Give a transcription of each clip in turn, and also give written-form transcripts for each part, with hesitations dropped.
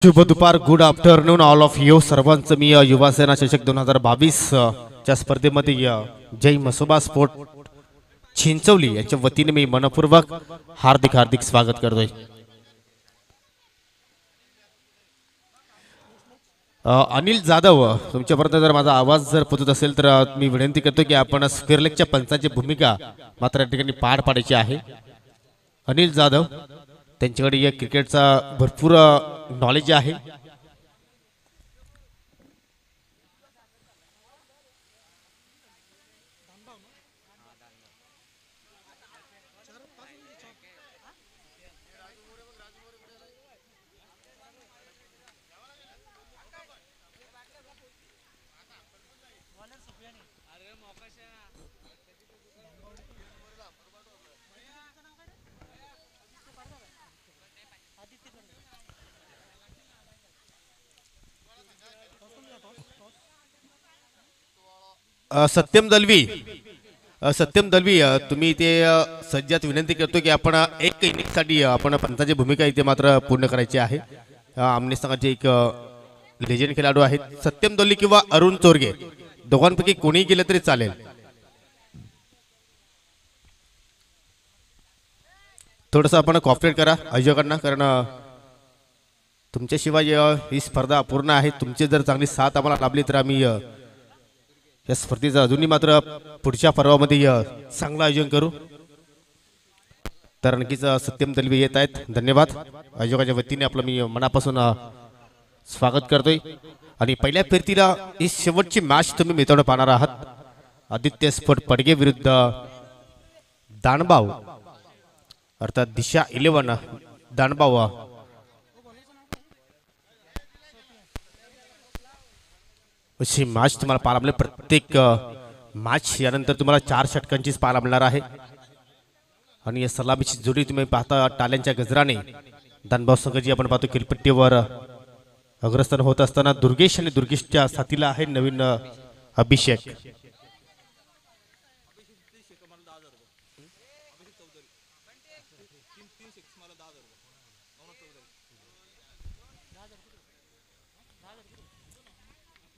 शुभ दुपार, good afternoon all of you सर्वांचं मी युवासेना चषक 2022 च्या स्पर्धेमध्ये जय मसोबा स्पोर्ट चिंचवली यांच्या वतीने मी मनपूर्वक हार्दिक स्वागत करतोय। अनिल जाधव, तुमच्यापर्यंत जर माझा आवाज जर पोहोचत असेल तर मी विनंती करतो की आपण स्क्वेअर लेगच्या पंचांची भूमिका मात्र या ठिकाणी पार पाडायची आहे। अनिल जाधव त्यांच्याकडे या क्रिकेटचा भरपूर नॉलेज आहे। सत्यम दलवी तुम्ही इथे सज्जात विनंती करतो की आपण एक इनिंग साठी आपण पंचाची भूमिका इथे मात्र पूर्ण करायची आहे। आमने संघाचे एक लेजेंड खेळाडू आहेत सत्यम दलवी किंवा अरुण चोरगे, दोघांपैकी कोणी गेले तरी चालेल। थोडंसं आपण कॉपरेट करा आयोजकांना, कारण तुमच्याशिवाय ही स्पर्धा अपूर्ण आहे। तुमची जर चांगली साथ आम्हाला लाभली तर आम्ही या स्पर्धेचा अजूनही मात्र पुढच्या पर्वामध्ये चांगलं आयोजन करू। तर नक्कीच सत्यम दलवी येत आहेत, धन्यवाद। आयोजकाच्या वतीने आपलं मी मनापासून स्वागत करतोय। आणि पहिल्या फेरीला ही शेवटची मॅच तुम्ही मिळवून पाहणार आहात। आदित्य स्पोर्ट पडगे विरुद्ध दानबाव अर्थात दिशा 11 दानबाव। अशी मॅच तुम्हाला पाहायला मिळेल। प्रत्येक मॅच यानंतर तुम्हाला 4 षटकांचीच पाहायला मिळणार आहे। आणि या सलामीची जोडी तुम्ही पाहता टाल्यांच्या गजराने दानबाव संघाची आपण पाहतो खेळपट्टीवर अग्रस्थान होत असताना दुर्गेश आणि दुर्गेशच्या साथीला आहे नवीन अभिषेक।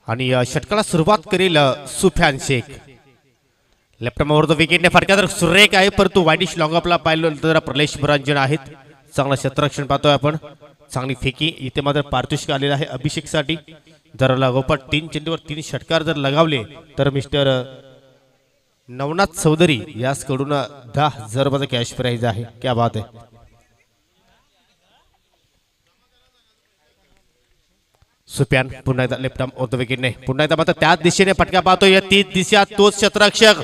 आणि षटकाला सुरुवात करेल सुफियान शेख। लेफ्ट द विकेटने फटका तर सुरेख आहे, परंतु वाईडिश लॉंग ऑफला पाहिलं तर प्रलेश भरांजन आहेत। चांगला क्षेत्ररक्षण पाहतोय आपण, चांगली फेकी इथे मात्र पारितोषिक आलेलं आहे अभिषेक साठी। जर लागोपाठ 3 चेंडूवर 3 षटकार जर लगावले तर मिस्टर नवनाथ चौधरी यासकडून 10,000 रुपयाचा कॅश प्राइज आहे। क्या बात आहे। सुफियान पुन्हा एकदा लेफ्ट आर्म ऑफ द विकेटने पुन्हा एकदा मात्र त्याच दिशेने फटका पाहतो। या 3 दिशा तोच क्षेत्ररक्षक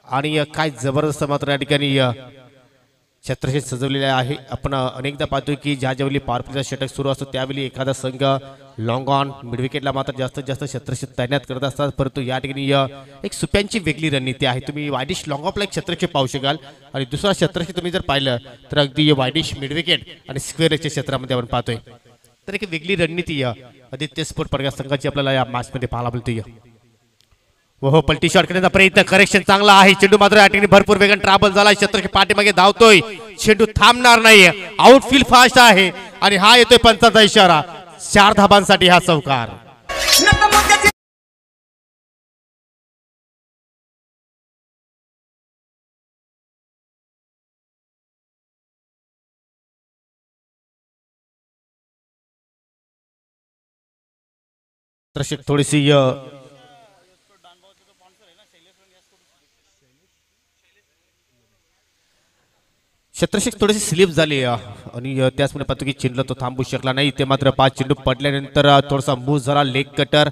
आणि काय जबरदस्त मात्र या ठिकाणी क्षेत्ररक्षक सजवलेले आहे। आपण अनेकदा पाहतोय की ज्या ज्यावेळी पॉवर प्लेचा षटक सुरू असतो त्यावेळी एखादा संघ लॉंग ऑन मिड विकेटला मात्र जास्तीत जास्त क्षेत्ररक्षक तैनात करत असतात, परंतु या ठिकाणी एक सुफियानची वेगळी रणनीती आहे। तुम्ही वायडिश लॉंग ऑफला एक क्षेत्ररक्षक पाहू शकाल आणि दुसरा क्षेत्ररक्षक तुम्ही जर पाहिलं तर अगदी वायडिश मिड विकेट आणि स्क्वेअरच्या क्षेत्रामध्ये आपण पाहतोय। तर एक वेगळी रणनीती आदित्य स्पोर्ट पडगा संघाची आपल्याला या मॅच मध्ये पाहायला मिळते। हो पलटी शॉट करण्याचा प्रयत्न, करेक्शन चांगला आहे। चेंडू मात्र या ठिकाणी भरपूर वेगाने ट्रॅव्हल झाला, क्षेत्ररक्षक पाठीमागे धावतोय, चेंडू थांबणार नाही। आउटफील्ड फास्ट आहे आणि हा येतोय पंचाचा इशारा। 4 धाबांसाठी हा चौकार। थोडीशी क्षेत्ररक्षक थोडीशी स्लिप झाली आणि त्याचमुळे पाहतो की चेंडूला तो थांबू शकला नाही। ते मात्र 5 चेंडू पडल्यानंतर थोडासा मूव झाला, लेग कटर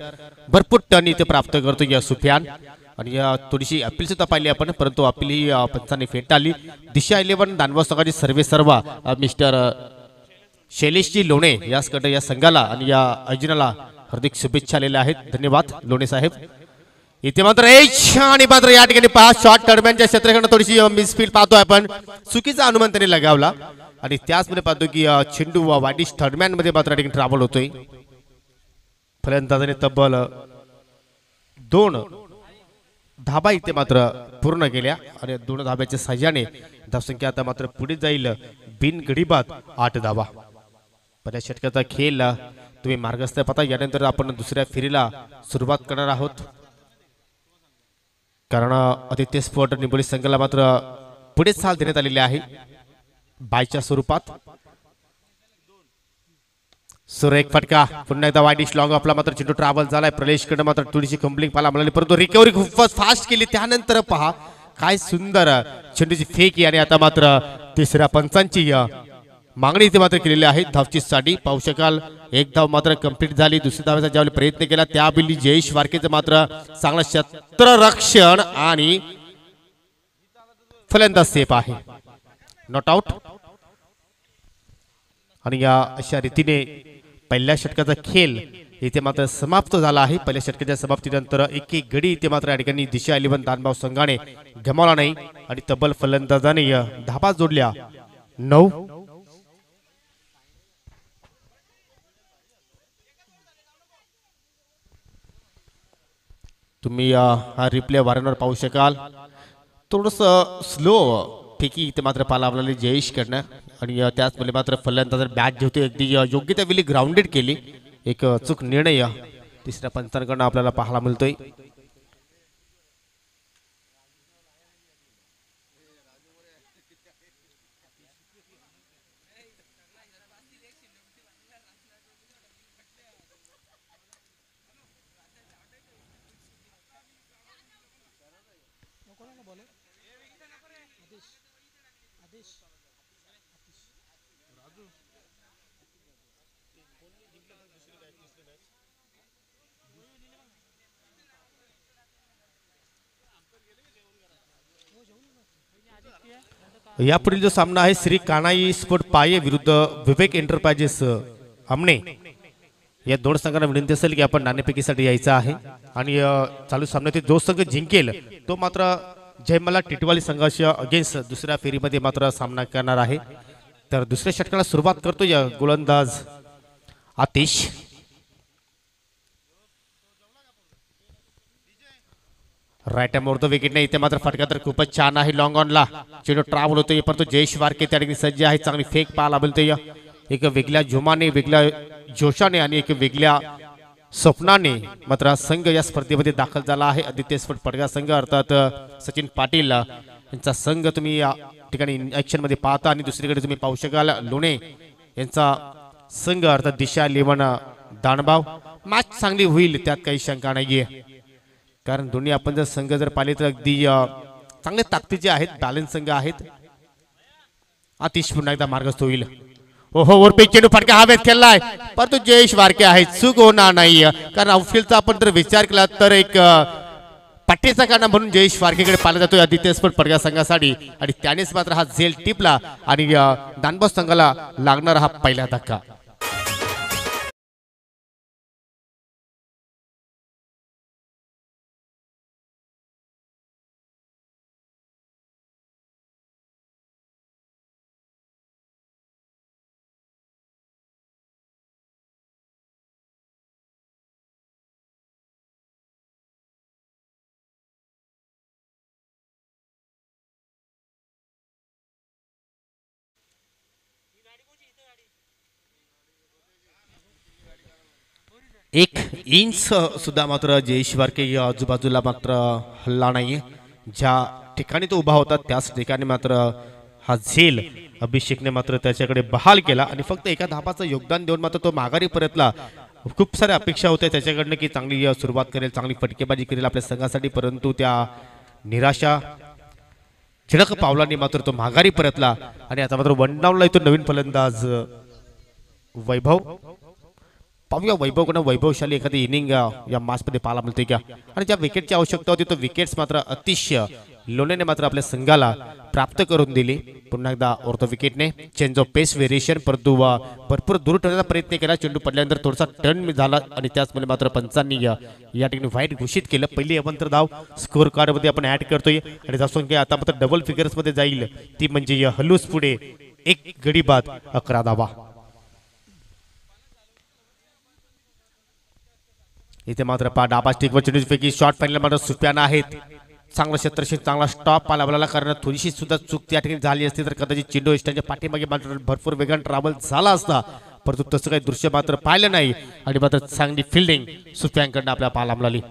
भरपूर टर्न इथे प्राप्त करतो या सुफियान। आणि थोडीशी अपील सुद्धा पाहिली आपण, परंतु अपील ही पंचांनी फेटाळली। दिशा 11 दानबाव संघाची सर्वा मिस्टर शैलेशजी लोणे यासकडे या संघाला आणि या आयोजनाला हार्दिक शुभेच्छा आलेल्या आहेत, धन्यवाद लोणे साहेब। इथे मात्र आणि मात्र या ठिकाणी 5 शॉट दरम्यानच्या क्षेत्राकडे थोडीशी मिसफील्ड पाहतोय आपण, चुकीचा अनुमान त्याने लगावला आणि त्याचमध्ये पाहतो की चेंडू वाईडिश दरम्यान मध्ये मात्र या ठिकाणी ट्रॅव्हल होतोय। फलंदाजाने तब्बल 2 धाबा इथे मात्र पूर्ण केल्या आणि 2 धाब्याच्या साह्याने धावसंख्या आता मात्र पुढे जाईल बिनगडी बाद 8 धाबा। पहिल्या षटकाचा खेळ तुम्ही मार्गस्थ पाहता. यानंतर आपण दुसऱ्या फेरीला सुरुवात करणार आहोत. कारण आदित्य स्पोर्ट निंबोली संघाला मात्र पुढे चाल देण्यात आलेली आहे बायच्या स्वरूपात. सुरेख फटका पुन्हा एकदा वाईट लॉंग आपला मात्र चेंडू ट्रॅव्हल झालाय. प्रलेशकडे मात्र थोडीशी कंप्लिंग पाहायला मिळाली परंतु रिकव्हरी खूप फास्ट केली. त्यानंतर पहा काय सुंदर चेंडूची फेक आहे आणि आता मात्र तिसऱ्या पंचांची मागणी इथे मात्र केलेली आहे धावची साठी. पाहू शकाल एक धाव मात्र कंप्लीट झाली. दुसऱ्या धावाचा ज्यावेळी प्रयत्न केला त्यावेळी जयेश वारकेचं मात्र चांगलं क्षेत्ररक्षण आणि फलंदाज सेफ आहे नॉट आउट. आणि या अशा रीतीने पहिल्या षटकाचा खेळ इथे मात्र समाप्त झाला आहे. पहिल्या षटकाच्या समाप्तीनंतर एक गडी इथे मात्र या ठिकाणी दिशा 11 दानभाव संघाने गमावला नाही आणि तब्बल फलंदाजाने धाबा जोडल्या 9. तुम्ही हा रिप्ले वारंवार पाहू शकाल. थोडस स्लो फेकी इथे मात्र पाला आपल्याला जयेश कडनं आणि त्याचमुळे मात्र फलंदाज बॅट जे होते अगदी योग्य त्या वेळी ग्राउंडेड केली. एक चूक निर्णय तिसऱ्या पंचांकडनं आपल्याला पाहायला मिळतोय. यापुढील जो सामना आहे श्री कानाई स्पोर्ट पाये विरुद्ध विवेक एंटरप्राइजेस आमने. या दोन संघांना विनंती असेल की आपण नाणेफेकीसाठी यायचं आहे आणि चालू सामन्यातील जो संघ जिंकेल तो मात्र जयमला टिटवाली संघाशी अगेन्स्ट दुसऱ्या फेरीमध्ये मात्र सामना करणार आहे. तर दुसऱ्या षटकाला सुरुवात करतोय गोलंदाज आतिश. राईट मोर द विकेट नाही इथे मात्र फटका तर खूपच छान आहे. लॉंग ऑनला चेंडू ट्रॅव्हल होतोय परंतु जयेश वारके त्या ठिकाणी सज्ज आहे. चांगली फेक पाहायला मिळते. एक वेगळ्या जोमाने वेगळ्या जोशाने आणि एक वेगळ्या स्वप्नाने मात्र संघ या स्पर्धेमध्ये दाखल झाला आहे. आदित्य स्पोर्ट पडगा संघ अर्थात सचिन पाटील यांचा संघ तुम्ही या ठिकाणी ऍक्शन मध्ये पाहता आणि दुसरीकडे तुम्ही पाहू शकाल लोणे यांचा संघ अर्थात दिशा 11 दानभाव. मॅच चांगली होईल त्यात काही शंका नाहीये कारण दोन्ही आपण जर संघ जर पाहिले तर अगदी चांगले ताकदीचे आहेत. बॅलन्स संघ आहेत. आतिश पुन्हा एकदा मार्गस्थ होईल. ओहो वरपे चेंडू फटका हवेत खेळलाय परंतु जयेश वारके आहेत. चूक होणार नाही कारण आउटफील्डचा आपण जर विचार केला तर एक पट्टीचा काढा म्हणून जयेश वारकेकडे पाहिला जातोय आदित्य स्पोर्ट पडगा संघासाठी आणि त्यानेच मात्र हा झेल टिपला आणि दानभाव संघाला लागणारा हा पहिला धक्का. एक इंच सुद्धा मात्र जयेश वारके आजूबाजूला मात्र हल्ला नाही. ज्या ठिकाणी तो उभा होता त्याच ठिकाणी मात्र हा झेल अभिषेकने मात्र त्याच्याकडे बहाल केला आणि फक्त एका धाबाचं योगदान देऊन मात्र तो माघारी परतला. खूप साऱ्या अपेक्षा होत्या त्याच्याकडनं की चांगली सुरुवात करेल चांगली फटकेबाजी करेल आपल्या संघासाठी परंतु त्या निराशा झिडक पावलांनी मात्र तो माघारी परतला आणि आता मात्र वन डाऊनला येतो नवीन फलंदाज वैभव. पाहूया वैभवकडून वैभवशाली एखादी इनिंग या मॅचमध्ये पाहायला मिळते का आणि ज्या विकेटची आवश्यकता होती तो विकेट्स मात्र अतिशय लोणेने मात्र आपल्या संघाला प्राप्त करून दिली. पुन्हा एकदा ऑर्थ विकेटने चेंज ऑफ पेस व्हेरिएशन परंतु भरपूर दूर ठेवण्याचा प्रयत्न केला. चेंडू पडल्यानंतर थोडासा टर्न झाला आणि त्याचमुळे मात्र पंचांनी या ठिकाणी वाईट घोषित केलं. पहिली अवंतर धाव स्कोअर कार्ड मध्ये आपण ऍड करतोय आणि धावसंख्या आता मात्र डबल फिगर्स मध्ये जाईल ती म्हणजे हलूस पुढे एक गडी बाद 11 धावा. इथे मात्र डाबा स्टिकवर चेंडूपैकी शॉर्ट फायनल मात्र सुप्याना आहेत. चांगला क्षेत्रक्षण चांगला स्टॉप आला आपल्याला कारण थोडीशी सुद्धा चूक त्या ठिकाणी झाली असती तर कदाचित चेंडू इष्टांच्या पाठीमागे मात्र भरपूर वेगाने ट्रॅव्हल झाला असता परंतु तसं काही दृश्य मात्र पाहिलं नाही आणि मात्र चांगली फिल्डिंग सुप्रियांकडनं आपल्या पाहायला मिळाली.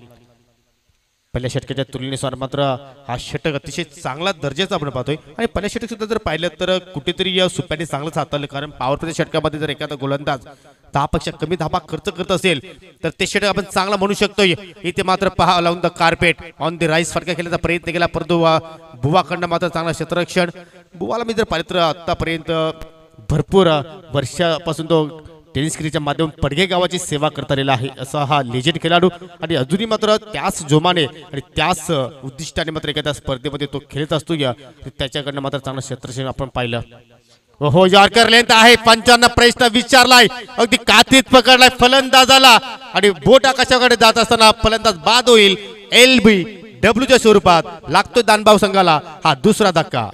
पहिल्या षटकाच्या तुलनेनुसार मात्र हा षटक अतिशय चांगला दर्जाचा आपण पाहतोय आणि पहिल्या षटक सुद्धा जर पाहिलं तर कुठेतरी या सुप्याने चांगलंच हाताळलं. कारण पॉवर प्लेच्या षटकामध्ये जर एखादा गोलंदाज 10 पेक्षा कमी धाबा खर्च करत असेल तर ते षटक आपण चांगला म्हणू शकतोय. इथे मात्र पहा लावून the carpet on the rice फटका खेळण्याचा प्रयत्न केला परंतु बुवाकडनं मात्र चांगला क्षेत्ररक्षण. बुवाला मी जर पाहिलं तर आतापर्यंत भरपूर वर्षापासून तो टेनिस क्रिकेटच्या माध्यमातून पडघे गावाची सेवा करता आलेला आहे असा हा लेजेंड खेळाडू आणि अजूनही मात्र त्याच जोमाने आणि त्याच उद्दिष्टाने मात्र एखाद्या स्पर्धेमध्ये तो खेळत असतो. या त्याच्याकडनं मात्र चांगलं क्षेत्ररक्षण आपण पाहिलं. हो यॉर्कर लेंथ आहे. पंचांना प्रश्न विचारलाय अगदी कातीत पकडलाय फलंदाजाला आणि बोट आकाशाकडे जात असताना फलंदाज बाद होईल. LBW च्या स्वरूपात लागतोय दानभाव संघाला हा दुसरा धक्का.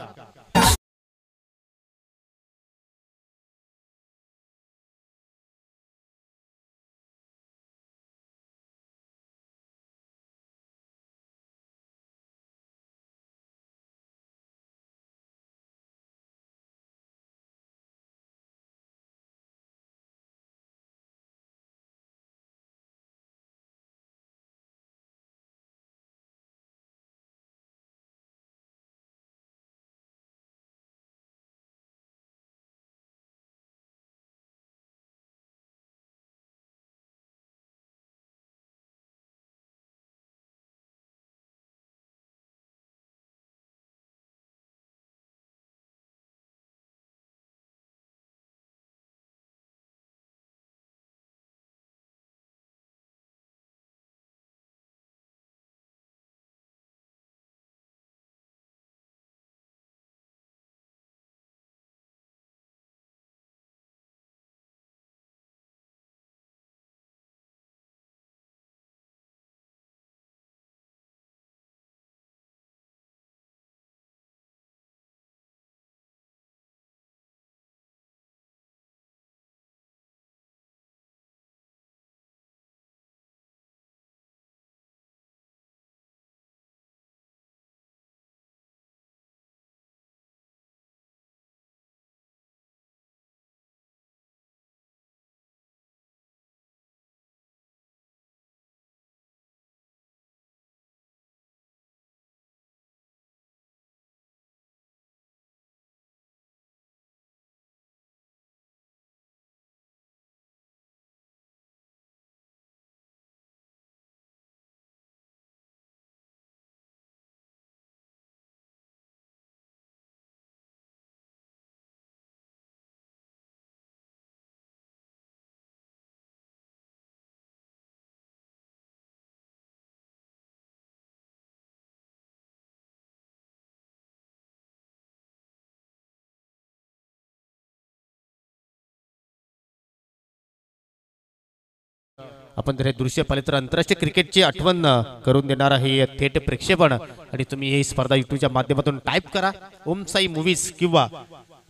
आपण जर हे दृश्य पाहिले तर आंतरराष्ट्रीय क्रिकेटची आठवण करून देणार आहे थेट प्रेक्षेपण आणि तुम्ही ही स्पर्धा युट्यूबच्या माध्यमातून टाईप करा ओम साई मूवीज किंवा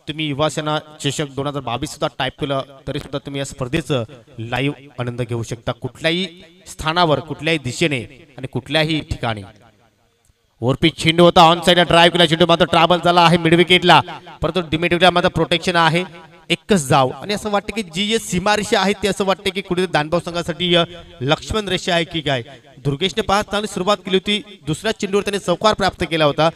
तुम्ही युवासेना चषक 2022 सुद्धा टाईप केलं तरी सुद्धा तुम्ही या स्पर्धेचं लाईव्ह आनंद घेऊ शकता कुठल्याही स्थानावर कुठल्याही दिशेने आणि कुठल्याही ठिकाणी. ओरपी चेंडू होता ऑन साइडला ड्राइव्ह केला चेंडू मात्र ट्रॅव्हल झाला आहे मिड विकेटला परंतु डिमेटिव्हला मात्र प्रोटेक्शन आहे एकच जाव आणि असं वाटतं की जी सीमारेषा आहे ते असं वाटतं की कुठे दानभाव संघासाठी लक्ष्मण रेषा आहे की काय. दुर्गेशने पाहत चांगली सुरुवात केली होती दुसऱ्या चेंडूवर त्याने चौकार प्राप्त केला होता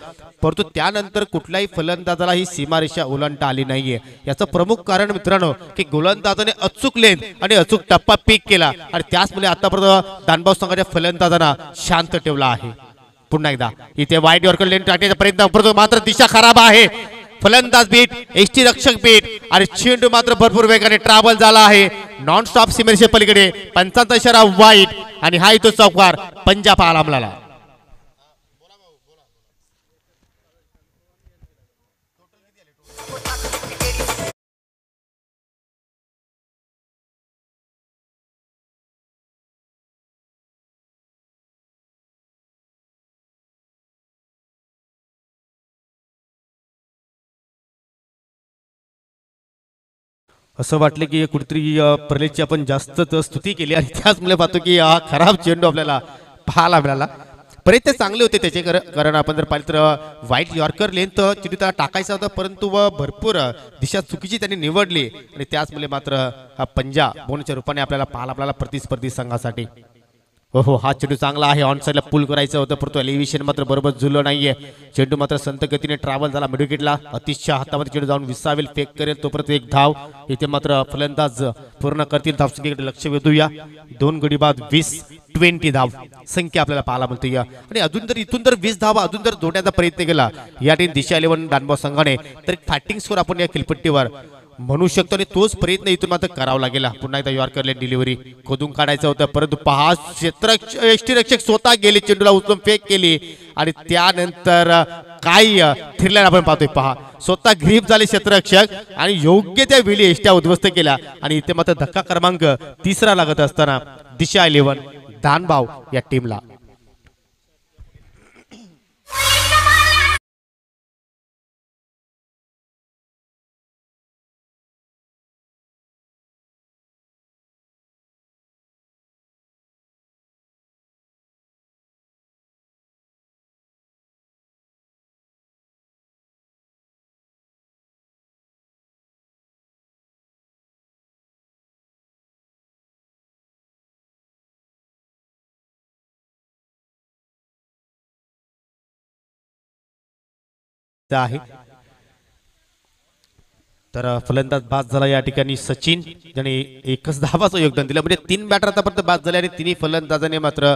परंतु त्यानंतर कुठल्याही फलंदाजाला ही सीमारेषा ओलांडता आली नाहीये. याचं प्रमुख कारण मित्रांनो की गोलंदाजाने अचूक लेन आणि अचूक टप्पा पीक केला आणि त्याचमुळे आतापर्यंत दानभाव संघाच्या फलंदाजांना शांत ठेवला आहे. पुन्हा एकदा इथे वाईट यॉर्कर लेन टाकण्याचा प्रयत्न परंतु मात्र दिशा खराब आहे. फलंदाज बीट एसटी रक्षक बीट आणि चेंडू मात्र भरपूर वेगाने ट्रॅव्हल झाला आहे नॉन स्टॉप सीमेरेषे पलीकडे. पंचांचा इशारा वाईट आणि हा इथं चौकार पंजाब आलामला. असं वाटलं की कुठेतरी प्रलेची आपण जास्तच स्तुती केली आणि त्याचमुळे पाहतो की हा खराब चेंडू आपल्याला पाहायला मिळाला. प्रयत्न चांगले होते त्याचे कारण आपण जर पाहिलं तर वाईट यॉर्कर लेंथ चेंडू त्याला टाकायचा होता परंतु भरपूर दिशा चुकीची त्यांनी निवडली आणि त्याचमुळे मात्र हा पंजा बोनच्या रूपाने आपल्याला प्रतिस्पर्धी संघासाठी हो हा चेंडू चांगला आहे ऑन साइडला पुल करायचं होतं परंतु एलिव्हेशन मात्र बरोबर जुळलं नाहीये चेंडू मात्र संत गतीने ट्रॅव्हल झाला मिड विकेटला अतिशय हातामध्ये चेंडू जाऊन विसावेल फेक करेल तोपर्यंत एक धाव इथे मात्र फलंदाज पूर्ण करतील धावसंख्येकडे लक्ष वेधूया 2 गडी बाद 20 धाव संख्या आपल्याला पाहायला मिळते आणि अजून जर इथून जर 20 धावा अजून जर जोडण्याचा प्रयत्न केला या टीम दिशा 11 दानबाव संघाने तर एक फायटिंग स्कोर आपण या खेळपट्टीवर म्हणू शकतो आणि तोच प्रयत्न इथून मात्र करावा लागेल पुन्हा एकदा यॉर्कर लेन डिलिव्हरी खोदून काढायचं होतं परंतु पहा यष्टीरक्षक स्वतः गेले चेंडूला उचलून फेक केली आणि त्यानंतर काय थिरल्यानं आपण पाहतोय पहा स्वतः ग्रीप झाले क्षेत्ररक्षक आणि योग्य त्या वेळी एष्ट्या उद्ध्वस्त केल्या आणि इथे मात्र धक्का क्रमांक 3 लागत असताना दिशा 11 दानबाव या टीमला आहे तर फलंदाज बाद झाला या ठिकाणी सचिन ज्याने एकच धावाचं योगदान दिलं म्हणजे 3 बॅटर आतापर्यंत बाद झाले आणि तिन्ही फलंदाजाने मात्र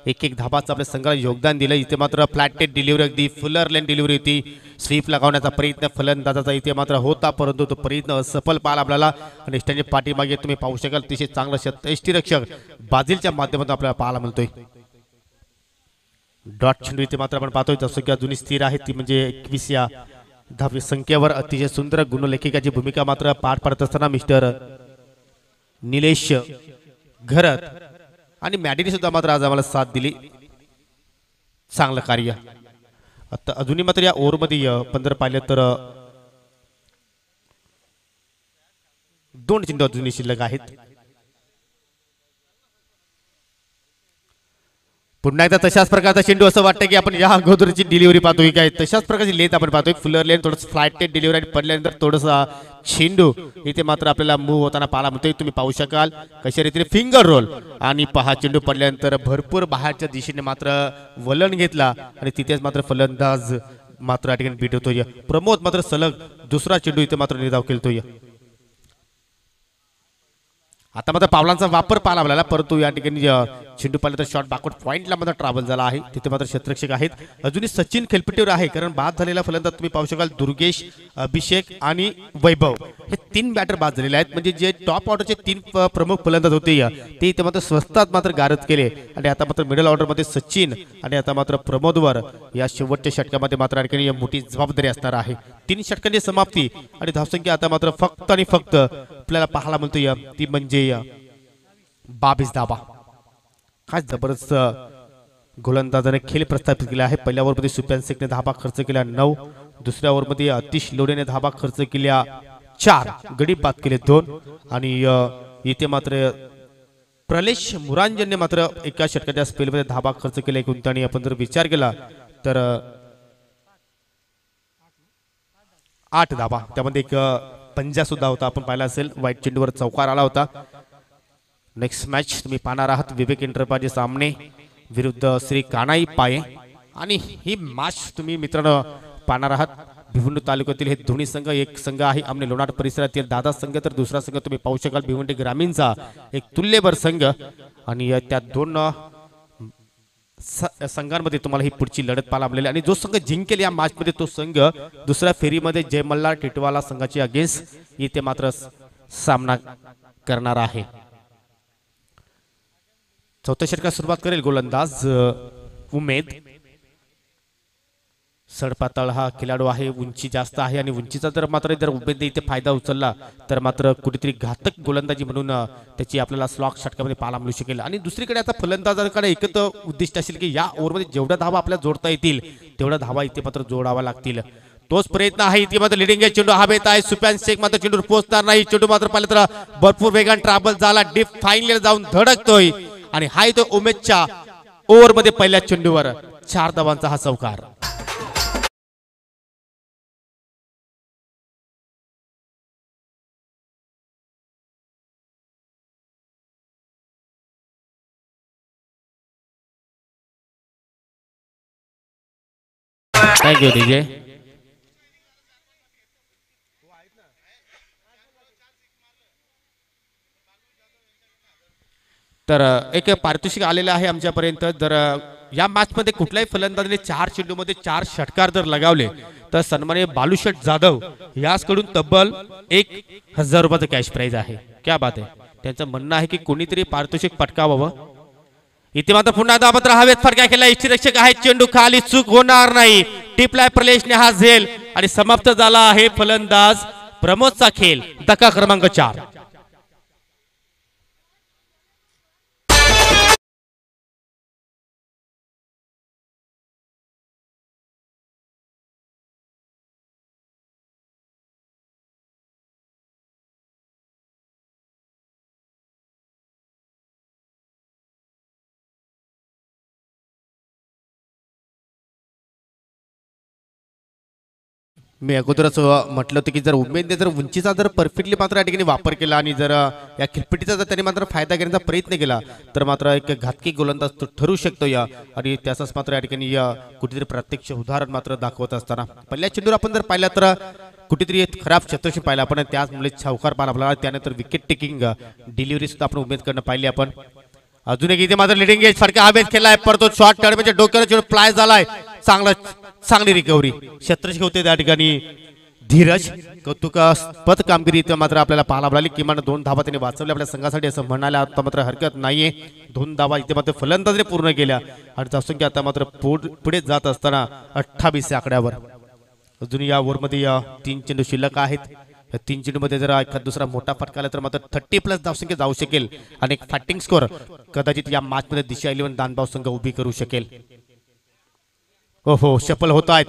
एक धावाचं आपल्या संघाला योगदान दिलं इथे मात्र फ्लॅटेड डिलिव्हरी अगदी फुलर लेन डिलिव्हरी होती स्वीप लगावण्याचा प्रयत्न फलंदाजाचा इथे मात्र होता परंतु तो प्रयत्न असफल पाहिला आपल्याला आणि स्टँडच्या पाठीमागे तुम्ही पाहू शकाल अतिशय चांगला यष्टीरक्षक बाजिलच्या माध्यमातून आपल्याला पाहायला मिळतोय डॉट चेंडू इथे मात्र आपण पाहतोय जसं की अजूनही स्थिर आहे ती म्हणजे 21 या धाव संख्येवर अतिशय सुंदर गुणलेखिकाची भूमिका मात्र पार पाडत असताना मिस्टर निलेश घरत आणि मॅडीने सुद्धा मात्र आज आम्हाला साथ दिली चांगलं कार्य आता अजूनही मात्र या ओव्हरमध्ये 15 पाहिलं तर 2 चेंडू अजूनही शिल्लक आहेत पुन्हा एकदा तशाच प्रकारचा चेंडू असं वाटतं की आपण या अगोदरची डिलिव्हरी पाहतोय काय तशाच प्रकारची लेंथ आपण पाहतोय फुलर लेन थोडंसं फ्लायटेड डिलिव्हरी आणि पडल्यानंतर थोडंसा चेंडू इथे मात्र आपल्याला मूव्ह होताना पाहायला मिळतोय तुम्ही पाहू शकाल कशा रीतीने फिंगर रोल आणि पहा चेंडू पडल्यानंतर भरपूर बाहेरच्या दिशेने मात्र वलन घेतला आणि तिथेच मात्र फलंदाज मात्र या ठिकाणी बीट होतोय प्रमोद मात्र सलग दुसरा चेंडू इथे मात्र निर्धाव खेळतोय आता मात्र पावलांचा वापर पाहिला आपल्याला परंतु या ठिकाणी चेंडू पाहिलं तर शॉट बॅकवर्ड पॉइंटला मात्र ट्रॅव्हल झाला आहे तिथे मात्र क्षेत्ररक्षक आहेत अजूनही सचिन खेळपट्टीवर आहे कारण बाद झालेला फलंदाज तुम्ही पाहू शकाल दुर्गेश अभिषेक आणि वैभव हे 3 बॅटर बाद झालेले आहेत म्हणजे जे टॉप ऑर्डरचे 3 प्रमुख फलंदाज होते ते इथे मात्र स्वस्तात मात्र गारद केले आणि आता मात्र मिडल ऑर्डरमध्ये सचिन आणि आता मात्र प्रमोदवर या शेवटच्या षटकामध्ये मात्र आणखी मोठी जबाबदारी असणार आहे 3 षटकांची समाप्ती आणि धावसंख्या आता मात्र फक्त आणि फक्त आपल्याला पाहायला मिळतोय ती म्हणजे 22 धावा काय जबरदस्त गोलंदाजाने खेळ प्रस्थापित केला आहे पहिल्या ओव्हरमध्ये सुप्यान शेखने धाबा खर्च केल्या 9 दुसऱ्या ओव्हरमध्ये अतिश लोडेने धाबा खर्च केल्या 4 गडी बाद केले 2 आणि इथे मात्र प्रलेश मुरांजनने मात्र एका षटकाच्या स्पेलमध्ये धाबा खर्च केला एकूण आणि आपण जर विचार केला तर 8 धाबा त्यामध्ये एक पंजा सुद्धा होता आपण पाहिला असेल वाईट चेंडूवर चौकार आला होता नेक्स्ट मॅच तुम्ही पाहणार आहात विवेक एंटरप्राइज सामने विरुद्ध श्री कानाई पाये आणि ही मॅच तुम्ही मित्रांनो पाहणार आहात भिवंडी तालुक्यातील हे दोन्ही संघ एक संघ आहे आमने लोणार परिसरातील दादा संघ तर दुसरा संघ तुम्ही पाहू शकाल भिवंडी ग्रामीणचा एक तुल्यबळ संघ आणि त्या 2 संघांमध्ये तुम्हाला ही पुढची लढत पाहायला मिळेल आणि जो संघ जिंकेल या मॅच मध्ये तो संघ दुसऱ्या फेरीमध्ये जय मल्हार टिटवाला संघाची अगेन्स्ट इथे मात्र सामना करणार आहे चौथ्या षटकात सुरुवात करेल गोलंदाज उमेद सडपातळ हा खेळाडू आहे उंची जास्त आहे आणि उंचीचा जर मात्र जर उमेदने इथे फायदा उचलला तर मात्र कुठेतरी घातक गोलंदाजी म्हणून त्याची आपल्याला स्लॉक षटकामध्ये पाहायला मिळू शकेल आणि दुसरीकडे आता फलंदाजांकडे एकच उद्दिष्ट असेल की या ओव्हरमध्ये जेवढ्या धावा आपल्याला जोडता येतील तेवढ्या धावा इथे मात्र जोडावा लागतील तोच प्रयत्न आहे इथे मात्र लिडिंग चेंडू हवेत आहे सुप्यान शेख मात्र चेंडूवर पोहोचणार नाही चेंडू मात्र पाहिलं तर भरपूर वेगान ट्रॅव्हल झाला डीप फाईनल जाऊन धडकतोय आणि हाय तो उमेदच्या ओव्हरमध्ये पहिल्या चेंडूवर 4 धावांचा हा चौकार. Thank you DJ. तर एक पारितोषिक आलेलं आहे आमच्यापर्यंत. जर या मॅचमध्ये कुठल्याही फलंदाजाने 4 चेंडूमध्ये 4 षटकार जर लगावले तर सन्माननीय बालूशेठ जाधव याचकडून तब्बल 1000 रुपयाचं कॅश प्राइज आहे. क्या बात आहे. त्यांचं म्हणणं आहे की कोणीतरी पारितोषिक पटकावावं. इथे मात्र पुन्हा एकदा मात्र हवेत फटका केला. यष्टीरक्षक आहे. चेंडू खाली, चूक होणार नाही. टिपलाय प्रलेशने हा झेल आणि समाप्त झाला आहे फलंदाज प्रमोदचा खेळ. धक्का क्रमांक 4. मी अगोदरच म्हटलं होतं की जर उमेदने जर उंचीचा जर परफेक्टली मात्र या ठिकाणी वापर केला आणि जर या खिलपिटीचा जर त्यांनी मात्र फायदा घेण्याचा प्रयत्न केला तर मात्र एक घातकी गोलंदाज तो ठरू शकतो या. आणि त्याचाच मात्र या ठिकाणी कुठेतरी प्रत्यक्ष उदाहरण मात्र दाखवत असताना पहिल्या चेंडूवर आपण जर पाहिलं तर कुठेतरी एक खराब क्षेत्रक्षण पाहिला आपण. त्याचमुळे चौकार पाहिला आपल्याला. त्यानंतर विकेट टेकिंग डिलिव्हरी सुद्धा आपण उमेदकडनं पाहिली आपण. अजून एक इथे मात्र लिडिंग एज फटका हवेत खेळलाय परतो शॉर्ट टर्न म्हणजे डोक्याला चेंडू फ्लाय झालाय. चांगली रिकव्हरी क्षेत्ररक्षक होते त्या ठिकाणी धीरज. कौतुकास्पद कामगिरी इथे मात्र आपल्याला पाहायला मिळाली. किमान 2 धावा त्यांनी वाचवल्या आपल्या संघासाठी असं म्हणायला आता मात्र हरकत नाहीये. 2 धावा इथे मात्र फलंदाजीने पूर्ण केल्या आणि त्यासंख्या आता मात्र पुढे जात असताना 28 आकड्यावर. अजून या ओव्हरमध्ये 3 चेंडू शिल्लक आहेत. या 3 चेंडूमध्ये जर एखादा दुसरा मोठा फटका आला तर मात्र 30+ धावसंख्या जाऊ शकेल आणि एक फायटिंग स्कोर कदाचित या मॅचमध्ये दिशा 11 दानभाव संघ उभी करू शकेल. हो सफल होत आहेत.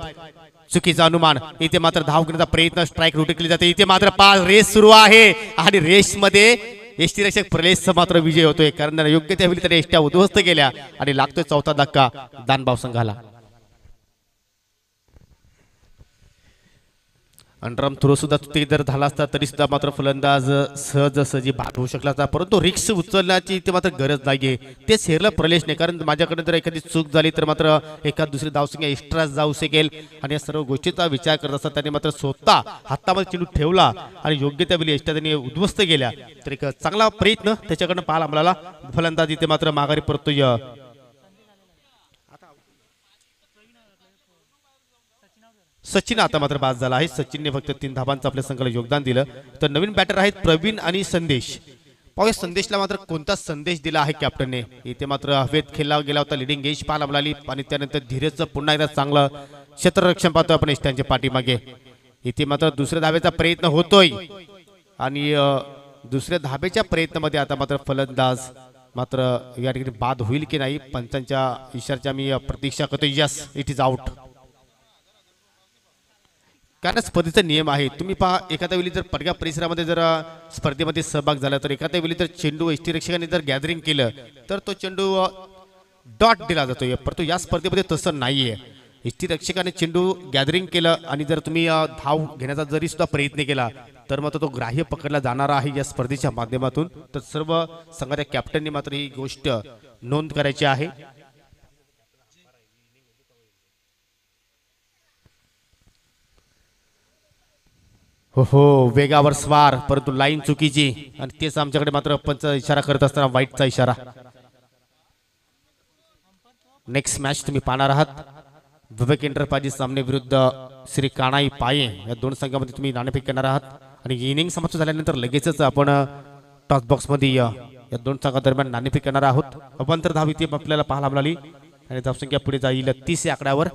चुकीचा अनुमान. इथे मात्र धाव घेण्याचा प्रयत्न स्ट्राईक रोटेट केली जाते. इथे मात्र 5 रेस सुरू आहे आणि रेस मध्ये यष्टीरक्षक प्रलेशचा मात्र विजय होतोय कारण योग्य त्यावेळी त्याने यष्ट्या उद्ध्वस्त केल्या आणि लागतोय 4था धक्का दानभाव संघाला. अंडरआर्म थ्रो सुद्धा ते जर झाला असता तरी सुद्धा मात्र फलंदाज सहजी बाद होऊ शकला असता. परंतु रिक्स उचलण्याची इथे मात्र गरज नाहीये. तेच हेरलं प्रलेशने कारण माझ्याकडे जर एखादी चूक झाली तर मात्र एखाद दुसरी धावसंख्या एक्स्ट्रा जाऊ शकेल आणि या सर्व गोष्टीचा विचार करत असता त्याने मात्र स्वतः हातामध्ये चेंडू ठेवला आणि योग्य त्या वेळी यष्ट्या त्यांनी उद्ध्वस्त केल्या. तर एक चांगला प्रयत्न त्याच्याकडनं पाहायला मिळाला. फलंदाज इथे मात्र माघारी परतोय. सचिन आता मात्र बाद झाला आहे. सचिनने फक्त 3 धावांचं आपल्या संघाला योगदान दिलं. तर नवीन बॅटर आहेत प्रवीण आणि संदेश. पाहूया संदेशला मात्र कोणता संदेश दिला आहे कॅप्टनने. इथे मात्र हवेत खेळला गेला होता. लिडिंग एज पाहायला मिळाली आणि त्यानंतर धीरजचं पुन्हा एकदा चांगलं क्षेत्ररक्षण पाहतो आपण त्यांच्या पाठीमागे. इथे मात्र दुसऱ्या धावेचा प्रयत्न होतोय आणि दुसऱ्या धावेच्या प्रयत्नामध्ये आता मात्र फलंदाज मात्र या ठिकाणी बाद होईल की नाही पंचांच्या इशाऱ्याच्या मी प्रतीक्षा करतो. Yes, it is out. कारण स्पर्धेचा नियम आहे. तुम्ही पहा एखाद्या वेळी जर पडग्या परिसरामध्ये जर स्पर्धेमध्ये सहभाग झाला तर एखाद्या वेळी जर चेंडू यष्टीरक्षकाने जर गॅदरिंग केलं तर तो चेंडू डॉट दिला जातो. परंतु या स्पर्धेमध्ये तसं नाहीये. यष्टीरक्षकाने चेंडू गॅदरिंग केलं आणि जर तुम्ही धाव घेण्याचा जरी सुद्धा प्रयत्न केला तर मात्र तो ग्राह्य पकडला जाणार आहे या स्पर्धेच्या माध्यमातून. तर सर्व संघाच्या कॅप्टननी मात्र ही गोष्ट नोंद करायची आहे. हो वेगावर स्वार परंतु लाईन चुकीची आणि तेच आमच्याकडे मात्र पंच इशारा करत असताना वाईटचा इशारा. नेक्स्ट मॅच तुम्ही पाहणार आहात विवेक एंटरप्राइजेस सामने विरुद्ध श्री काणाई पाये. या 2 संघामध्ये तुम्ही नाणेफेक करणार आहात आणि इनिंग समाप्त झाल्यानंतर लगेचच आपण टॉस बॉक्स मध्ये या 2 संघादरम्यान नाणेफेक करणार आहोत. अभ्यंतर धाव इथे आपल्याला पाहायला मिळाली आणि धावसंख्या पुढे जाईल 30 आकड्यावर.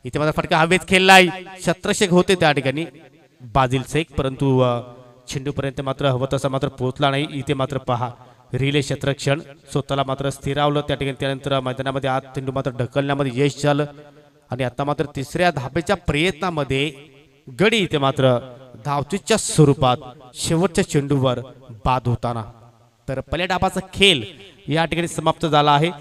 इथे माझा फटका हवेत खेळलाय. क्षेत्ररक्षक होते त्या ठिकाणी बाजिल शेख परंतु चेंडूपर्यंत मात्र हवं तसा मात्र पोहोचला नाही. इथे मात्र पहा रिले क्षेत्ररक्षण स्वतःला मात्र स्थिरावलं त्या ठिकाणी. त्यानंतर मैदानामध्ये आत चेंडू मात्र ढकलण्यामध्ये यश झालं आणि आता मात्र तिसऱ्या धाबेच्या प्रयत्नामध्ये गडी इथे मात्र धावचीच्या स्वरूपात शेवटच्या चेंडूवर बाद होताना. तर पहिल्या डावाचा खेळ या ठिकाणी समाप्त झाला आहे.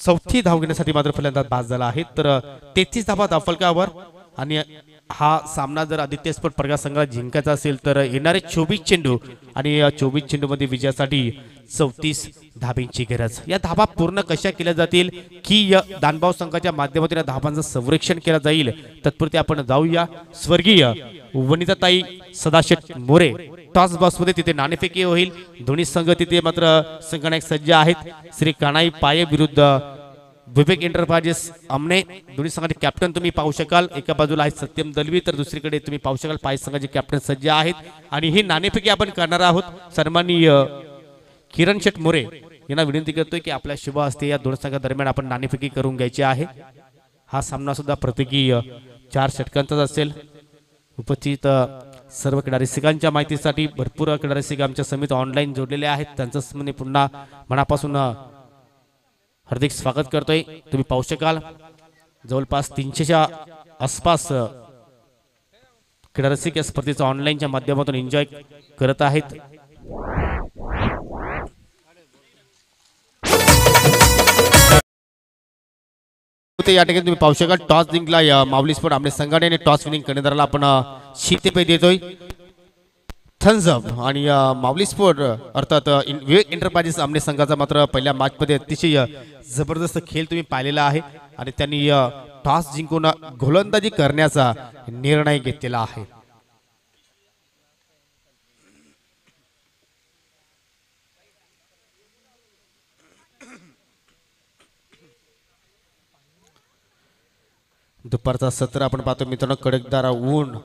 चौथी धाव घेण्यासाठी मात्र फलंदाज बाद झाला आहे. तर 33 धावा धावफलकावर आणि हा सामना जर आदित्य स्पोर्ट प्रकाश संघाला जिंकायचा असेल तर येणारे 24 चेंडू आणि 24 चेंडू मध्ये विजयासाठी 34 धाब्यांची गरज. या धाबा पूर्ण कशा केल्या जातील की या दानभाव संघाच्या माध्यमातून या धाबांचं संरक्षण केलं जाईल. तत्पुरती आपण जाऊया स्वर्गीय वनिताताई सदाशिव मोरे टॉस बॉक्स मध्ये. तिथे नाणेफेकी होईल. दोन्ही संघ तिथे मात्र संघनायक सज्ज आहेत. श्री काणाई पाये विरुद्ध विवेक एंटरप्राइजेस अमने. दोन्ही संघाचे कॅप्टन तुम्ही पाहू शकाल. एका बाजूला आहे सत्यम दलवी तर दुसरीकडे तुम्ही पाहू शकाल पाय संघाचे कॅप्टन सज्ज आहेत. आणि ही नाणेफेकी आपण करणार आहोत. सन्माननीय किरण शेट मोरे यांना विनंती करतोय की आपल्या शुभ हस्ते या दोन संघादरम्यान आपण नाणेफेकी करून घ्यायची आहे. हा सामना सुद्धा प्रत्येकी 4 षटकांचाच असेल. उपस्थित सर्व क्रीडा रसिकांच्या माहितीसाठी भरपूर क्रीडा रसिक आमच्या समिती ऑनलाईन जोडलेले आहेत. त्यांचं मी पुन्हा मनापासून हार्दिक स्वागत करतोय. तुम्ही पाहू शकाल जवळपास 300च्या आसपास क्रीडा रसिक या स्पर्धेचा ऑनलाईनच्या माध्यमातून एन्जॉय करत आहेत. या ठिकाणी तुम्ही पाहू शकाल टॉस जिंकला माऊली स्पोर्ट आमने संघाने आणि टॉस विनिंग कर्णधाराला आपण शीतपेय देतोय थम्स अप. आणि माऊली स्पोर्ट अर्थात विवेक एंटरप्राइजेस आमने संघाचा मात्र पहिल्या मॅच मध्ये अतिशय जबरदस्त खेळ तुम्ही पाहिलेला आहे आणि त्यांनी टॉस जिंकून गोलंदाजी करण्याचा निर्णय घेतलेला आहे. दुपारचा सत्र आपण पाहतो मित्रांनो. कडकदार ऊन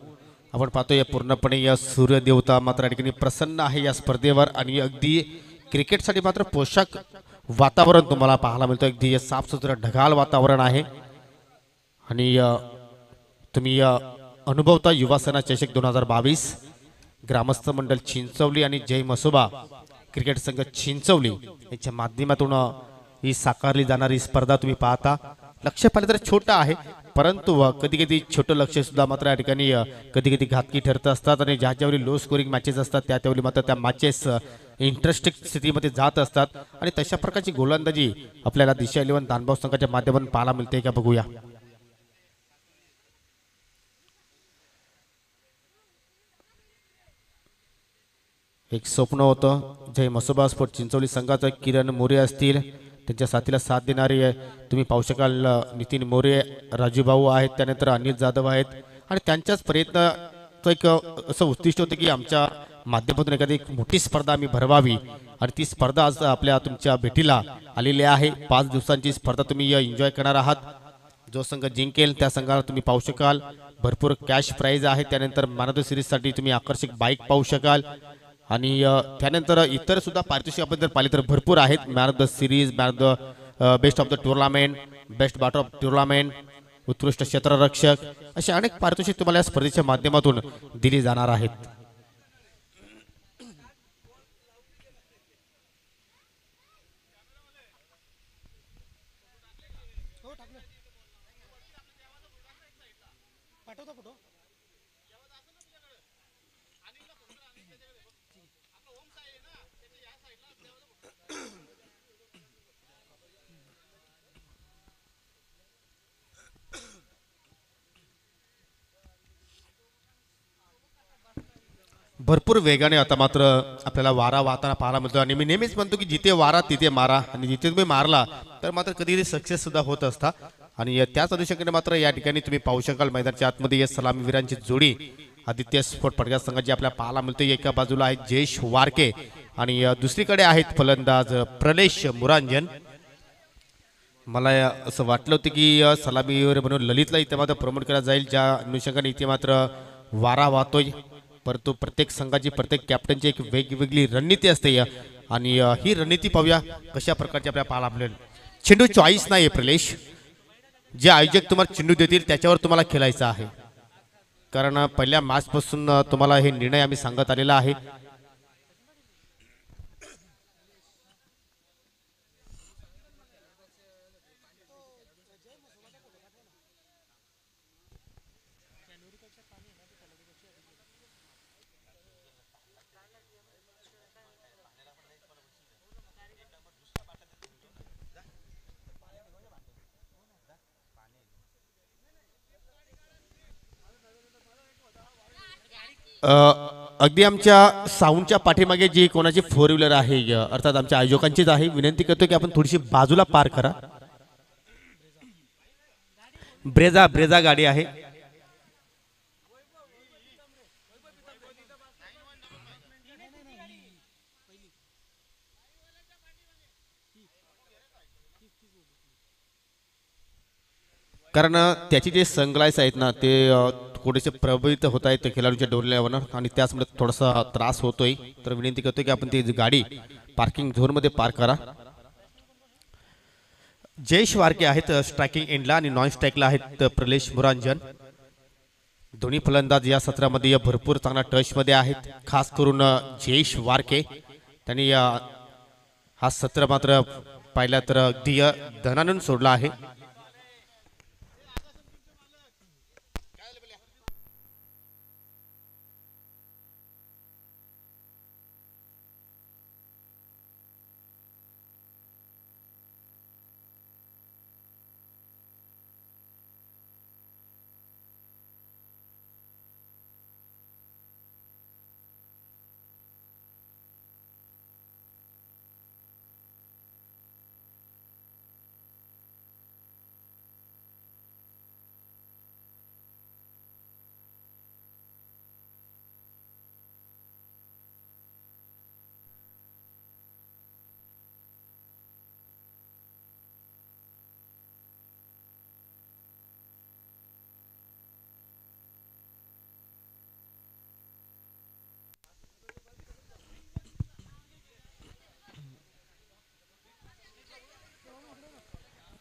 आपण पाहतोय पूर्णपणे या सूर्य देवता मात्र या ठिकाणी प्रसन्न आहे या स्पर्धेवर. आणि अगदी क्रिकेटसाठी मात्र पोषक वातावरण तुम्हाला पाहायला मिळतं. अगदी साफसुथरं ढगाळ वातावरण आहे. आणि तुम्ही अनुभवता युवा सेना चषक 2022 ग्रामस्थ मंडळ चिंचवली आणि जय मसोबा क्रिकेट संघ चिंचवली यांच्या माध्यमातून ही साकारली जाणारी स्पर्धा तुम्ही पाहता. लक्ष पाहिलं तर छोटं आहे परंतु कधी कधी छोटं लक्ष सुद्धा मात्र या ठिकाणी कधी कधी घातकी ठरत असतात. आणि ज्याच्यावेळी लो स्कोरिंग मॅचेस असतात त्यावेळी मात्र त्या मॅचेस इंटरेस्टिंग स्थितीमध्ये जात असतात. आणि तशा प्रकारची गोलंदाजी आपल्याला दिशा 11 दानभाव संघाच्या माध्यमातून पाहायला मिळते का बघूया. एक स्वप्न होतं जय मसोबा स्पोर्ट चिंचवली संघाचा किरण मोरे असतील त्यांच्या साथीला साथ देणारे तुम्ही पाहू शकाल नितीन मोरे राजू भाऊ आहेत. त्यानंतर अनिल जाधव आहेत. आणि त्यांच्याच प्रयत्न एक असं उद्दिष्ट होतं की आमच्या माध्यमातून एखादी एक मोठी स्पर्धा आम्ही भरवावी. आणि ती स्पर्धा आज आपल्या तुमच्या भेटीला आलेली आहे. 5 दिवसांची स्पर्धा तुम्ही एन्जॉय करणार आहात. जो संघ जिंकेल त्या संघाला तुम्ही पाहू शकाल भरपूर कॅश प्राइज आहे. त्यानंतर मॅन ऑफ द सिरीजसाठी तुम्ही आकर्षक बाईक पाहू शकाल. आणि त्यानंतर इतर सुद्धा पारितोषिक आपण जर पाहिले तर भरपूर आहेत. Man of the series, man of the best of the tournament, best batter of tournament, उत्कृष्ट क्षेत्ररक्षक असे अनेक पारितोषिक तुम्हाला या स्पर्धेच्या माध्यमातून दिली जाणार आहेत. भरपूर वेगाने आता मात्र आपल्याला वारा वाहताना पाहायला मिळतो. आणि मी नेहमीच म्हणतो की जिथे वारा तिथे मारा. आणि जिथे तुम्ही मारला तर मात्र कधी कधी सक्सेस सुद्धा होत असता. आणि त्याच अनुषंगाने मात्र या ठिकाणी तुम्ही पाहू शकाल मैदानाच्या आतमध्ये या सलामीवीरांची जोडी आदित्य स्पोर्ट प्रकाश संघाची आपल्याला पाहायला मिळते. एका बाजूला आहे जयेश वारके आणि दुसरीकडे आहेत फलंदाज प्रलेश मुरांजन. मला असं वाटलं होतं की सलामीवीर म्हणून ललितला इथे मात्र प्रमोट केला जाईल ज्या अनुषंगाने इथे मात्र वारा वाहतोय. परंतु प्रत्येक संघाची प्रत्येक कॅप्टनची एक वेगवेगळी रणनीती असते. आणि ही रणनीती पाहूया कशा प्रकारची आपल्याला पाहायला मिळेल. चेंडू चॉईस नाही प्रलेश. जे आयोजक तुम्हाला चेंडू देतील त्याच्यावर तुम्हाला खेळायचं आहे. कारण पहिल्या मॅचपासून तुम्हाला हे निर्णय आम्ही सांगत आलेला आहे. अ, अगदी आमच्या साऊंडच्या पाठीमागे जी कोणाची फोर व्हीलर आहे अर्थात आमच्या आयोजकांचीच आहे. विनंती करतो की आपण थोडीशी बाजूला पार करा. ब्रेझा ब्रेझा गाडी आहे. कारण त्याची जे सनग्लास आहेत ना ते थोडेसे प्रभावित होत आहेत खेळाडूच्या डोरल्यावर आणि त्याचमुळे थोडासा त्रास होतोय. तर विनंती करतो की आपण ती गाडी पार्किंग झोनमध्ये पार्क करा. जयेश वारके आहेत स्ट्रायकिंग एंडला आणि नॉन स्ट्राईकला आहेत प्रलेश मुरांजन. दोन्ही फलंदाज या सत्रामध्ये भरपूर चांगला टचमध्ये आहेत. खास करून जयेश वारके त्यांनी हा सत्र मात्र पाहिला तर अगदी धनानून सोडला आहे.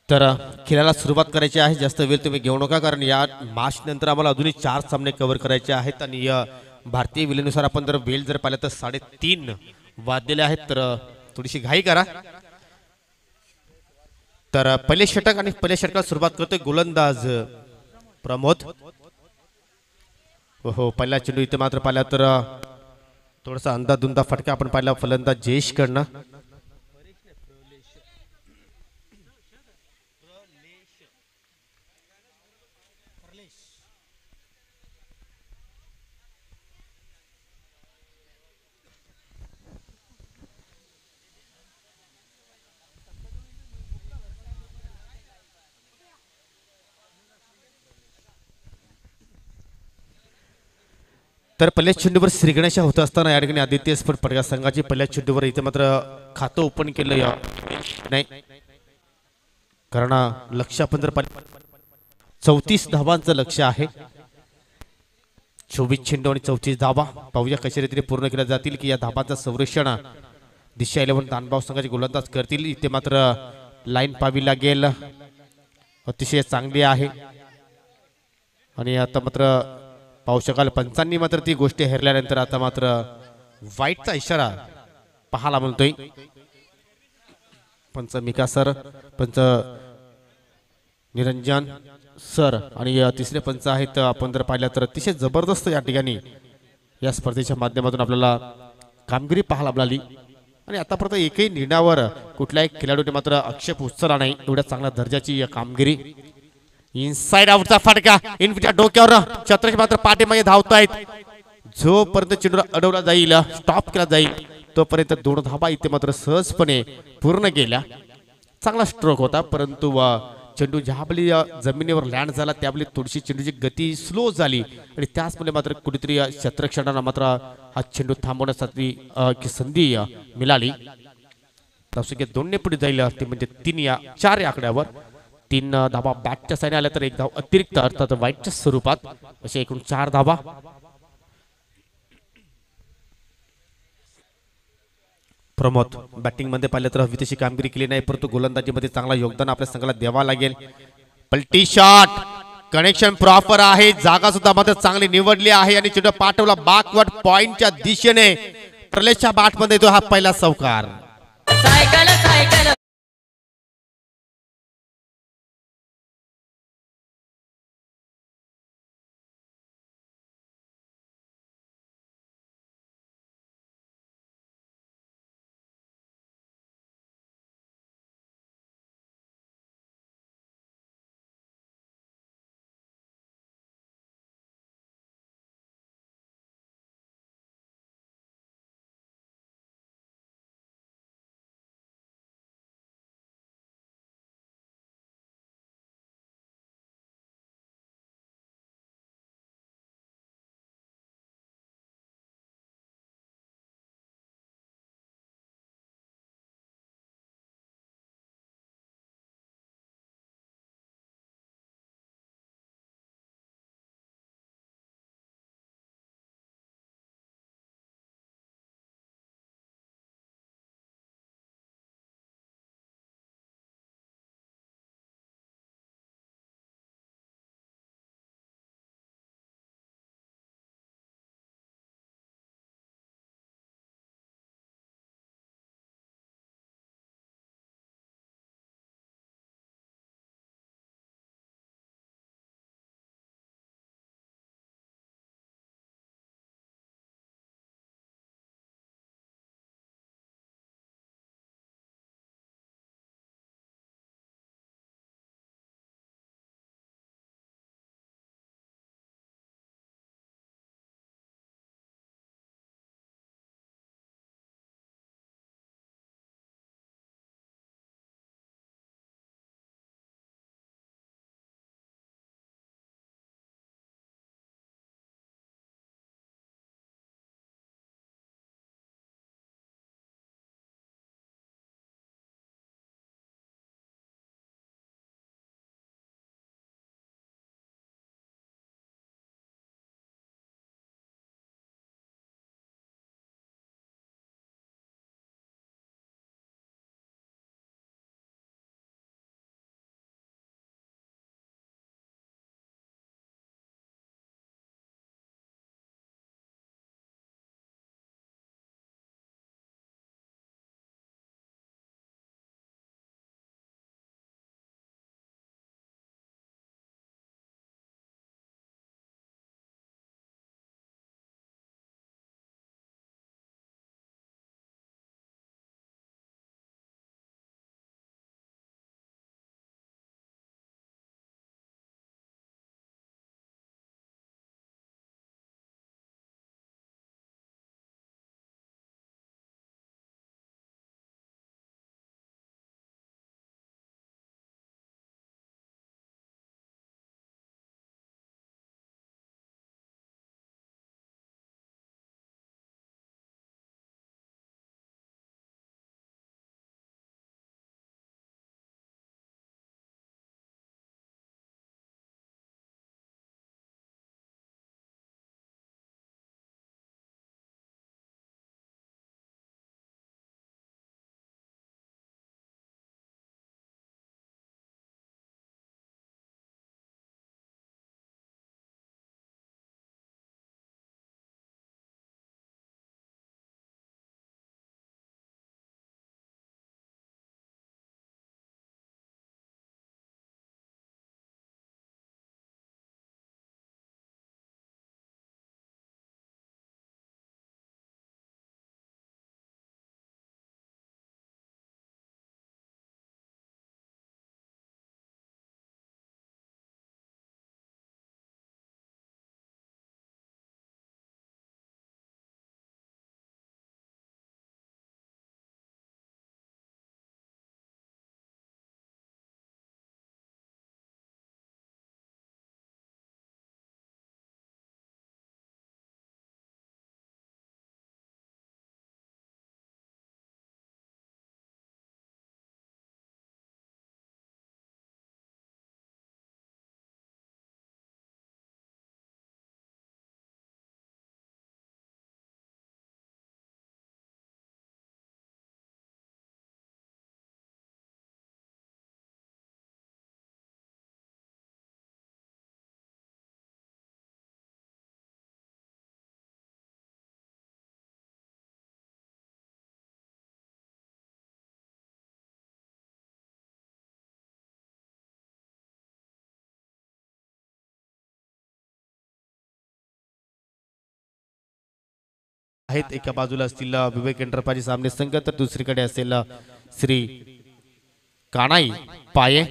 तर खेळाला सुरुवात करायची आहे. जास्त वेळ तुम्ही घेऊ नका कारण या मॅच नंतर आम्हाला अजूनही 4 सामने कव्हर करायचे आहेत आणि भारतीय वेळेनुसार आपण जर वेळ जर पाहिलं तर 3:30 वाजलेले आहेत. तर थोडीशी घाई करा. तर पहिले षटक आणि पहिल्या षटकाला सुरुवात करतोय गोलंदाज प्रमोद. हो पहिला चेंडू इथे मात्र पाहिला तर थोडासा अंदाधुंदा फटका आपण पाहिला फलंदाज जयेश कडनं. तर पहिल्या चेंडूवर श्रीगणेशा होत असताना या ठिकाणी आदित्य स्पोर्ट पडगा संघाची पहिल्या चेंडूवर इथे मात्र खातं ओपन केलं नाही. कारण लक्ष आपण जर 34 धावांचं लक्ष आहे. 24 चेंडू आणि 34 धावा. पाहूया कशा रीतीने पूर्ण केल्या जातील की या धाबांचं संरक्षण दिशा 11 दानभाव संघाचे गोलंदाज करतील. इथे मात्र लाईन पाहावी लागेल. अतिशय चांगली आहे आणि आता मात्र पाहू शकाल पंचांनी मात्र ती गोष्ट हेरल्यानंतर आता मात्र वाईटचा इशारा पाहायला मिळतोय. पंच मिका सर, पंच निरंजन सर आणि तिसरे पंच आहेत आपण जर पाहिलं तर अतिशय जबरदस्त या ठिकाणी या स्पर्धेच्या माध्यमातून आपल्याला कामगिरी पाहायला मिळाली आणि आतापर्यंत एकही निर्णयावर कुठल्याही खेळाडूने मात्र आक्षेप उचलला नाही. एवढ्या चांगल्या दर्जाची कामगिरी. इनसाइड आउटचा फटका इनच्या डोक्यावर छत्रशी मात्र पाठीमागे धावतायत. जोपर्यंत चेंडू अडवला जाईल स्टॉप केला जाईल तोपर्यंत 2 धाबा इथे मात्र सहजपणे पूर्ण केल्या. चांगला स्ट्रोक होता परंतु चेंडू ज्यावेळी जमिनीवर लँड झाला त्यावेळी थोडीशी चेंडूची गती स्लो झाली आणि त्याचमुळे मात्र कुठेतरी क्षेत्ररक्षकांना मात्र हा चेंडू थांबवण्यासाठी संधी मिळाली. तसे 2 ने पुढे जाईल ते म्हणजे 3 या 4 या आकड्यावर. 3 धाबा बॅटच्या साईडने आल्या तर 1 धाव अतिरिक्त अर्थात वाईटच्या स्वरूपात असे एकूण 4 धाबा. प्रमोद बॅटिंग मध्ये पाहिलं तर हवी तशी कामगिरी केली नाही परंतु गोलंदाजीमध्ये चांगला योगदान आपल्या संघाला द्यावा लागेल. पलटी शॉट कनेक्शन प्रॉपर आहे. जागा सुद्धा मात्र चांगली निवडली आहे आणि चेंडू पाठवला बॅकवर्ड पॉइंटच्या दिशेने. प्रलेशच्या बॅट मध्ये तो हा पहिला चौकार. आहेत. एका बाजूला असतील विवेक एंटरप्राइज सामने संघ, तर दुसरीकडे असेल श्री काणाई पाये.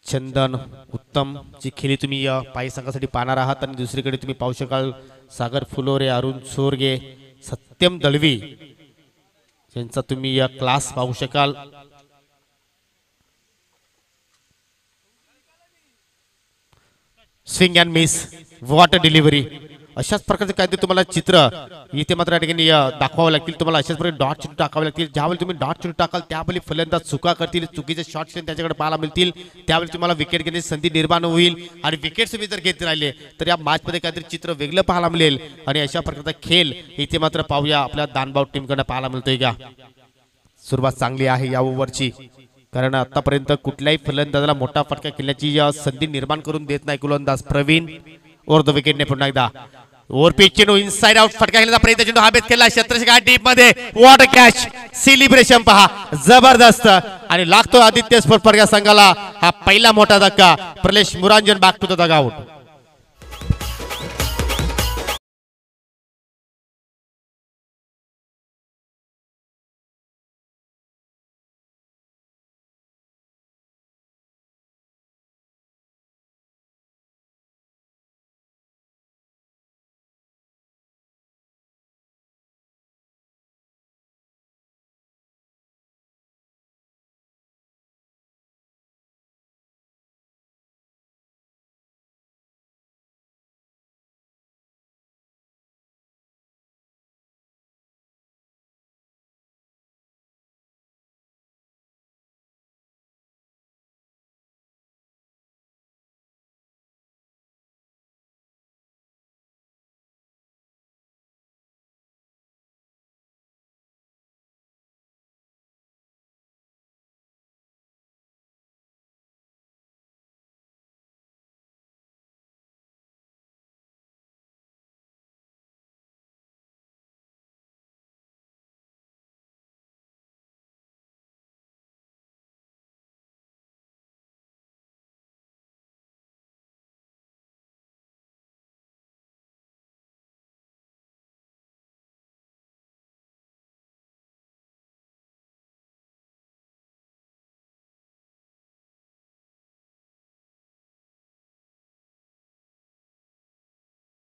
चंदन उत्तम ची खेळी तुम्ही पायी संघासाठी पाहणार आहात. आणि दुसरीकडे तुम्ही पाहू शकाल सागर फुलोरे, अरुण चोरगे, सत्यम दळवी यांचा तुम्ही क्लास पाहू शकाल. Swing and miss, what delivery, अशाच प्रकारचे काहीतरी तुम्हाला चित्र इथे मात्र या ठिकाणी दाखवावं लागतील. तुम्हाला अशाच प्रकारे डॉट चित्र टाकावे लागतील. ज्यावेळी तुम्ही डॉट चित्र टाकाल त्यावेळी फलंदाज चुका करतील, चुकीचे शॉट्स त्याच्याकडे पाहायला मिळतील. त्यावेळी तुम्हाला विकेट घेण्याची संधी निर्माण होईल. आणि विकेट तुम्ही जर घेत राहिले तर या मॅचमध्ये काहीतरी चित्र वेगळं पाहायला मिळेल. आणि अशा प्रकारचा खेळ इथे मात्र पाहूया आपल्या दानबाव टीमकडे पाहायला मिळतोय का. सुरुवात चांगली आहे या ओव्हरची, कारण आतापर्यंत कुठल्याही फलंदाजाला मोठा फटका खेळण्याची संधी निर्माण करून देत नाही गोलंदाज प्रवीण. ओव्हर द विकेटने पुन्हा एकदा ओव्हर पिच चेंडू इनसाइड आउट फटका खेळण्याचा प्रयत्न, चेंडू हवेत केला क्षेत्ररक्षक डीप मध्ये. व्हॉट अ कॅच, सेलिब्रेशन पहा जबरदस्त. आणि लागतो आदित्य स्पोर्ट या संघाला हा पहिला मोठा धक्का. प्रलेश मुरांजन बॅक टू द डगआउट.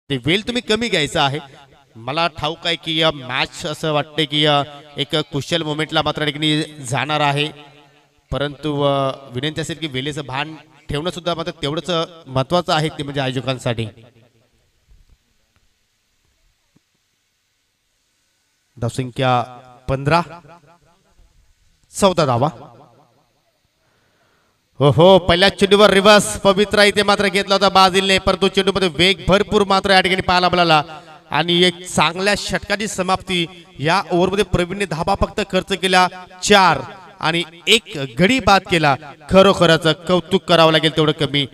ते वेळ तुम्ही कमी घ्यायचा आहे. मला ठाऊक आहे की मॅच असं वाटते की एक कुशल मोमेंटला मात्र जाणार आहे, परंतु विनंती असेल की वेळेचं भान ठेवणं सुद्धा मात्र तेवढंच महत्वाचं आहे, ते म्हणजे आयोजकांसाठी. धावसंख्या 15, 14 धावा. हो पहिल्या चेंडूवर रिव्हर्स पवित्रा इथे मात्र घेतला होता बाजिलने, परंतु चेंडूमध्ये वेग भरपूर मात्र या ठिकाणी पाहायला मिळाला. आणि एक चांगल्या षटकाची समाप्ती या ओव्हरमध्ये प्रवीणने धाबा फक्त खर्च केला 4 आणि 1 गडी बाद केला. खरोखरच कौतुक करावं लागेल तेवढं कमी.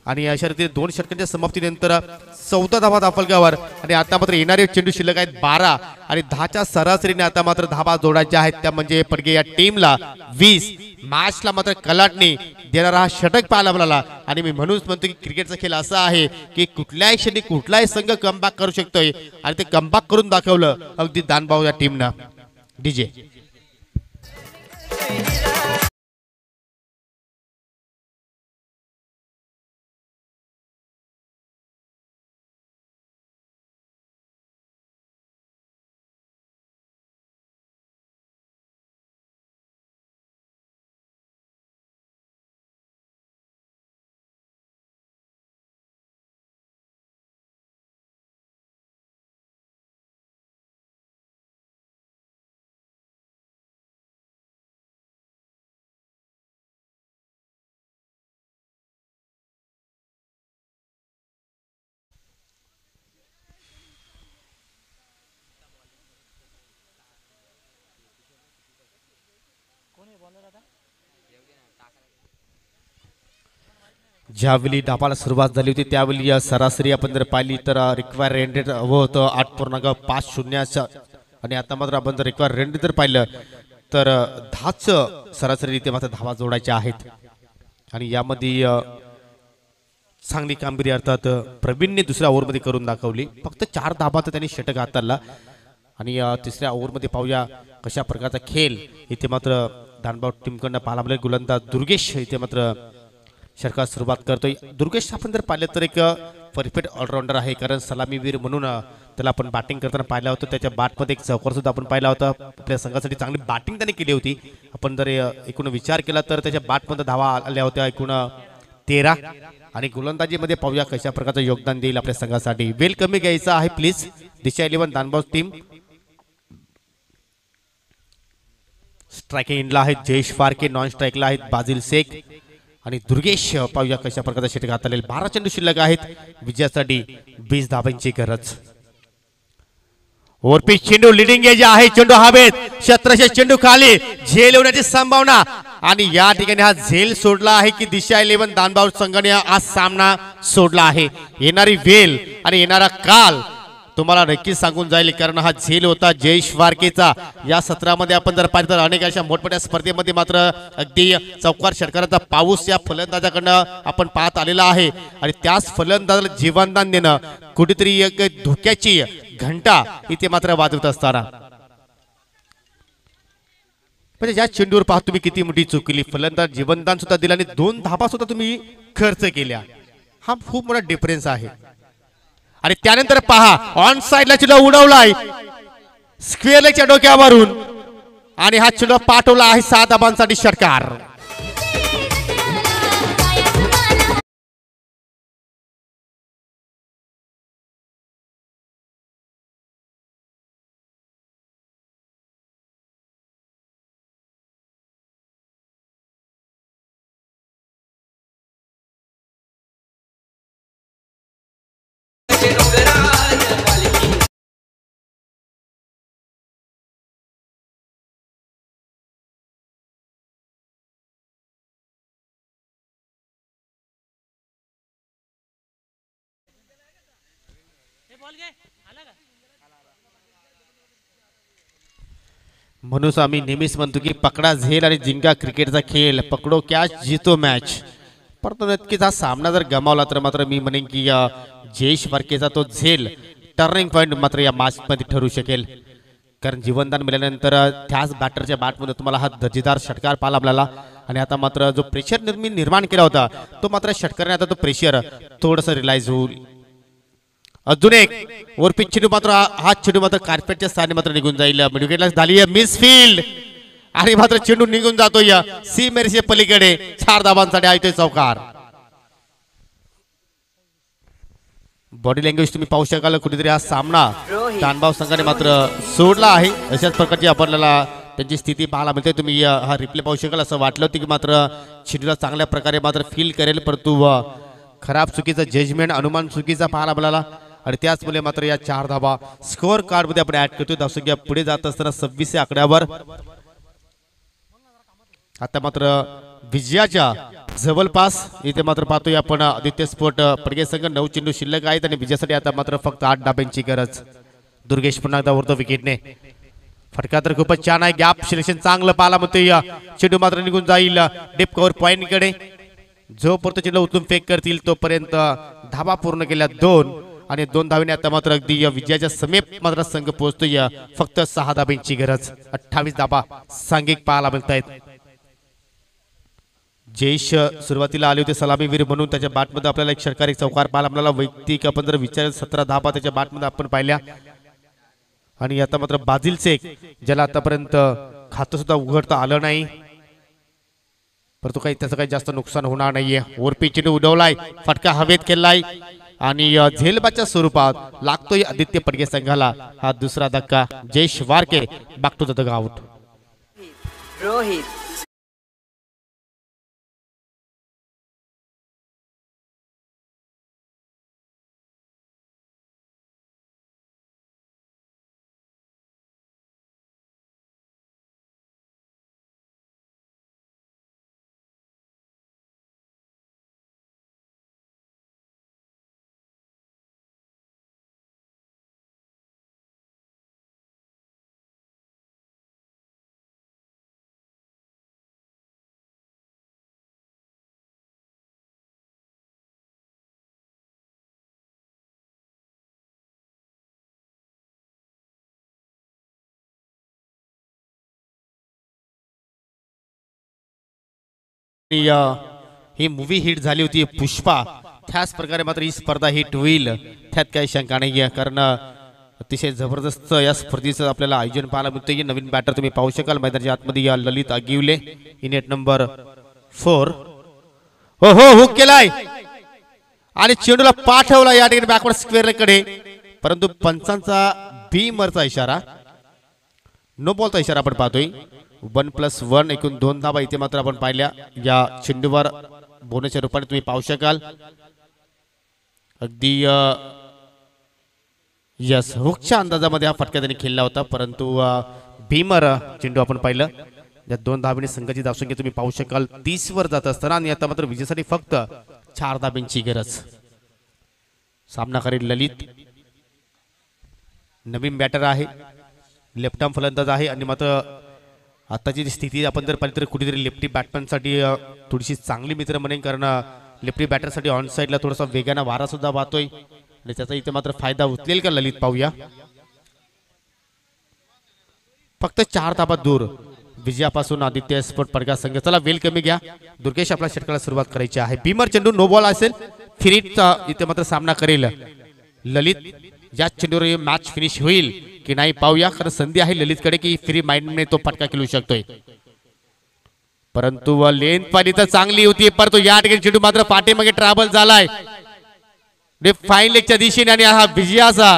आणि अशा रीतीने 2 षटकांच्या समाप्तीनंतर 14 धावा दाफलगावर. आणि आता मात्र येणारे चेंडू शिल्लक आहेत 12 आणि 10च्या सरासरीने आता मात्र धावा जोडायच्या आहेत, त्या म्हणजे पडगे या टीमला 20. मॅचला मात्र कलाटणी देणारा हा षटक पाहायला मिळाला. आणि मी म्हणूनच म्हणतो की क्रिकेटचा खेळ असा आहे की कुठल्याही क्षणी कुठलाही संघ कमबॅक करू शकतोय, आणि ते कमबॅक करून दाखवलं अगदी दानभाऊ या टीमनं. डीजे ज्यावेळी डाबाला सुरुवात झाली होती त्यावेळी सरासरी आपण जर पाहिली तर रिक्वायर रेंडेड हवं होतं 8.50. आणि आता मात्र आपण जर रिक्वायर रेंडेड जर पाहिलं तर 10च सरासरी इथे मात्र धावा जोडायच्या आहेत. आणि यामध्ये चांगली कामगिरी अर्थात प्रवीणने दुसऱ्या ओव्हरमध्ये करून दाखवली. फक्त 4 धाबात त्यांनी षटक हाताळला. आणि तिसऱ्या ओव्हरमध्ये पाहूया कशा प्रकारचा खेळ इथे मात्र दानबाव टीमकडनं पाहायला मिळेल. गोलंदाज दुर्गेश इथे मात्र षटकात सुरुवात करतोय. दुर्गेश आपण जर पाहिलं तर एक परफेक्ट ऑलराऊंडर आहे, कारण सलामीवीर म्हणून त्याला आपण बॅटिंग करताना पाहिलं होतं. त्याच्या बॅटमध्ये एक चौकार सुद्धा आपण पाहिला होता. आपल्या संघासाठी चांगली बॅटिंग त्याने केली होती. आपण जर एकूण विचार केला तर त्याच्या बॅटमध्ये धावा आल्या होत्या एकूण 13. आणि गोलंदाजीमध्ये पाहूया कशा प्रकारचं योगदान देईल आपल्या संघासाठी. वेल कमी घ्यायचा आहे प्लीज. दिशा 11 दानबाव टीम. स्ट्रायकिंग इनला आहेत जयेश फारके, नॉन स्ट्राईकला आहेत बाजिल शेख आणि दुर्गेश. पाहूया कशा प्रकारचा षटक हाताळेल. 12 चेंडू शिल्लक आहेत. विजयासाठी 20 धाबांची गरज. ओव्हरपिच चेंडू लिडिंग एज आहे. चेंडू हवेत, क्षेत्ररक्षक चेंडू खाली, झेल होण्याची संभावना. आणि या ठिकाणी हा झेल सोडला आहे की दिशा 11 दानबाव संघाने आज सामना सोडला आहे. येणारी वेल आणि येणारा काल तुम्हाला नक्कीच सांगून जाईल, कारण हा झेल होता जयेश फारकेचा. या सत्रामध्ये आपण जर पाहिलं तर अनेक अशा मोठमोठ्या स्पर्धेमध्ये मात्र अगदी चौकार षटकाराचा पाऊस या फलंदाजाकडनं आपण पाहत आलेला आहे. आणि त्याच फलंदाजाला जीवनदान देणं कुठेतरी एक धोक्याची घंटा इथे मात्र वाजवत असताना, म्हणजे या चेंडूवर पाहतो तुम्ही किती मोठी चुकली. फलंदाज जीवनदान सुद्धा दिला आणि 2 धाबा सुद्धा तुम्ही खर्च केल्या. हा खूप मोठा डिफरन्स आहे. आणि त्यानंतर पहा ऑन साइडला चेंडू उडवलाय स्क्वेअरच्या डोक्यावरून आणि हा चेंडू पाठवला आहे 7 धाबांसाठी षटकार. म्हणून आम्ही नेहमीच म्हणतो की पकडा झेल आणि जिंका क्रिकेटचा खेळ. पकडो कॅच जितो मॅच. परंतु नक्कीच हा सामना जर गमावला तर मात्र मी म्हणेन की जयेश फारकेचा तो झेल टर्निंग पॉईंट मात्र या मॅचमध्ये ठरू शकेल. कारण जीवनदान मिळाल्यानंतर त्याच बॅटरच्या बॅटमध्ये तुम्हाला हा दर्जेदार षटकार पाहायला मिळाला. आणि आता मात्र जो प्रेशर निर्माण केला होता तो मात्र षटकाराने आता तो प्रेशर थोडंसं रिलाइज होईल. अजून एक ओव्हरपिच चेंडू मात्र हा चेंडू मात्र कार्पेटच्या स्थानी मात्र निघून जाईल. विकेटला झाली आहे मिसफील्ड आणि मात्र चेंडू निघून जातोय सी मेरच्या पलीकडे. 4 धाबांसाठी आहे चौकार. बॉडी लँग्वेज तुम्ही पाहू शकाल कुठेतरी हा सामना दानबाव संघाने मात्र सोडला आहे. अशाच प्रकारची आपल्याला त्यांची स्थिती पाहायला मिळते. तुम्ही हा रिप्ले पाहू शकाल. असं वाटलं होतं की मात्र चेंडूला चांगल्या प्रकारे मात्र फील करेल, परंतु खराब चुकीचा जजमेंट अनुमान चुकीचा पाहायला मिळाला. आणि त्याचमुळे मात्र या 4 धाबा स्कोअर कार्ड मध्ये आपण ऍड करतोय. धावसंख्या पुढे जात असताना 26 आकड्यावर. आता मात्र विजयाच्या जवळपास इथे मात्र पाहतोय आपण आदित्य स्पोर्ट पडगे संघ. 9 चेंडू शिल्लक आहेत आणि विजयासाठी आता मात्र फक्त 8 धाब्यांची गरज. दुर्गेश पुन्हा एकदा वरतो विकेटने. फटका तर खूपच छान आहे. गॅप सिलेक्शन चांगलं पाहायला मिळतोय. चेंडू मात्र निघून जाईल डीप कव्हर पॉइंट कडे. जोपर्यंत चेंडू उचलून फेक करतील तोपर्यंत धाबा पूर्ण केल्या 2 आणि 2 धावेने आता मात्र अगदी विजयाच्या समीप मात्र संघ पोहोचतोय. फक्त 6 धाब्यांची गरज. 28 धाबा सांघिक पाहायला मिळत आहेत. जयेश सुरुवातीला आले होते सलामीवीर म्हणून. त्याच्या बॅटमध्ये आपल्याला एक षटकार एक चौकार पाहायला मिळाला. वैयक्तिक आपण जर विचार 17 धाबा त्याच्या बॅटमध्ये आपण पाहिल्या. आणि आता मात्र बाजिल शेख ज्याला आतापर्यंत खातं सुद्धा उघडता आलं नाही, परंतु काही त्याचं काही जास्त नुकसान होणार नाहीये. ओव्हरपिच चेंडू उडवलाय, फटका हवेत केलाय आणि झेलबाच्या स्वरूपात लागतोय आदित्य पडगे संघाला हा दुसरा धक्का. Jayesh Farke back to the dugout. Rohit ही मूवी हिट झाली होती पुष्पा, त्याच प्रकारे मात्र ही स्पर्धा हिट होईल त्यात काही शंका नाही आहे, कारण अतिशय जबरदस्त या स्पर्धेचं आपल्याला आयोजन पाहायला मिळतं. नवीन बॅटर तुम्ही पाहू शकाल मैदानाच्या आतमध्ये या ललित आगिवले नेट नंबर 4. हो हो हुक केलाय आणि चेंडूला पाठवला या ठिकाणी बॅकवर्ड स्क्वेअर कडे, परंतु पंचांचा बीमरचा इशारा, नो बॉलचा इशारा आपण पाहतोय. 1+1 एकूण 2 धावा इथे मात्र आपण पाहिल्या या चेंडूवर बोनसच्या रूपाने तुम्ही पाहू शकाल. अगदी यस हुकच्या अंदाजामध्ये हा फटका त्यांनी खेळला होता, परंतु भीमर चेंडू आपण पाहिलं. या 2 धाब्यांनी संघाची धावसंख्या तुम्ही पाहू शकाल 30 वर जात असताना, आणि आता मात्र विजयासाठी फक्त 4 धाब्यांची गरज. सामना करेल ललित, नवीन बॅटर आहे, लेफ्ट आर्म फलंदाज आहे, आणि मात्र आताची स्थिती आपण जर पाहिली तर कुठेतरी लेफ्टी बॅट्समॅनसाठी थोडीशी चांगली मित्र म्हणेन, कारण लेफ्टी बॅटरसाठी ऑन साईडला थोडासा वेगाने वारा सुद्धा वाहतोय आणि त्याचा इथे मात्र फायदा उचलेल का ललित पाहूया. फक्त 4 धाबा दूर विजयापासून आदित्य स्पोर्ट पडगा संघ. चला वेल कमी घ्या, दुर्गेश आपल्या षटकाला सुरुवात करायची आहे. भीमर चेंडू नो बॉल असेल, फिनिशचा इथे मात्र सामना करेल ललित. या चेंडूवर मॅच फिनिश होईल की नाही पाहूया, कारण संधी आहे ललितकडे की फ्री माइंडने तो फटका खेळू शकतोय, परंतु लेंथ पाहिली तर चांगली होती, परंतु या ठिकाणी चेंडू मात्र पाठीमागे ट्रॅव्हल झालाय फाईन लेगच्या दिशेने, आणि हा विजयाचा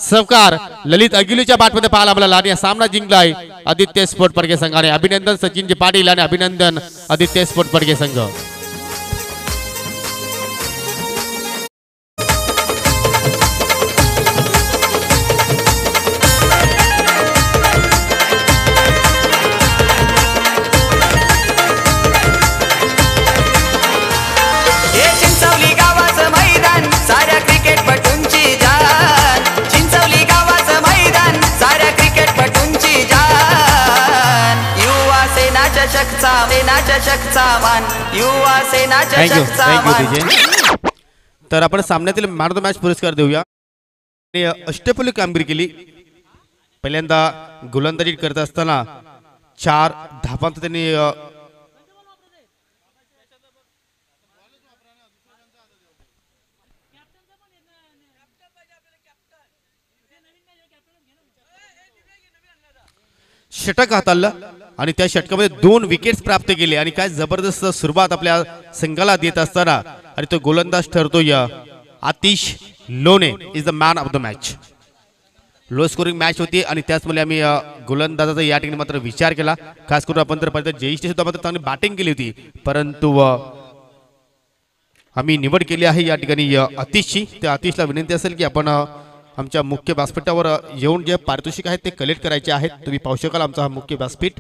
सहकार ललित अगिलीच्या बॅटमध्ये पाहायला मिळाला, आणि सामना जिंकलाय आदित्य स्पोर्ट पडगे संघाने. अभिनंदन सचिनजी पाटील आणि अभिनंदन आदित्य स्पोर्ट पडगे संघ. तर आपण सामन्यातील मॅन ऑफ द मॅच पुरस्कार देऊया. अष्टपैलू कामगिरी केली, पहिल्यांदा गोलंदाजी करत असताना 4 धावांचा त्यांनी षटक हाताळलं आणि त्या षटकामध्ये 2 विकेट्स प्राप्त केले, आणि काय जबरदस्त सुरुवात आपल्या संघाला देत असताना, आणि तो गोलंदाज ठरतोय Atish Lone is the man of the match. Low scoring match होती आणि त्याचमुळे आम्ही गोलंदाजाचा या ठिकाणी मात्र विचार केला. खास करून आपण तर पाहिलं जयेशने सुद्धा मात्र चांगली बॅटिंग केली होती, परंतु आम्ही निवड केली आहे या ठिकाणी आतिशची. त्या आतिशला विनंती असेल की आपण आमच्या मुख्य व्यासपीठावर येऊन जे पारितोषिक आहेत ते कलेक्ट करायचे आहेत. तुम्ही पाहू शकाल आमचा हा मुख्य व्यासपीठ,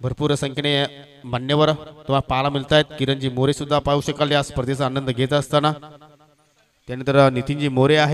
भरपूर संख्येने मान्यवर तुम्हाला पाहायला मिळत आहेत. किरणजी मोरे सुद्धा पाहू शकाल या स्पर्धेचा आनंद घेत असताना. त्यानंतर नितीनजी मोरे आहेत.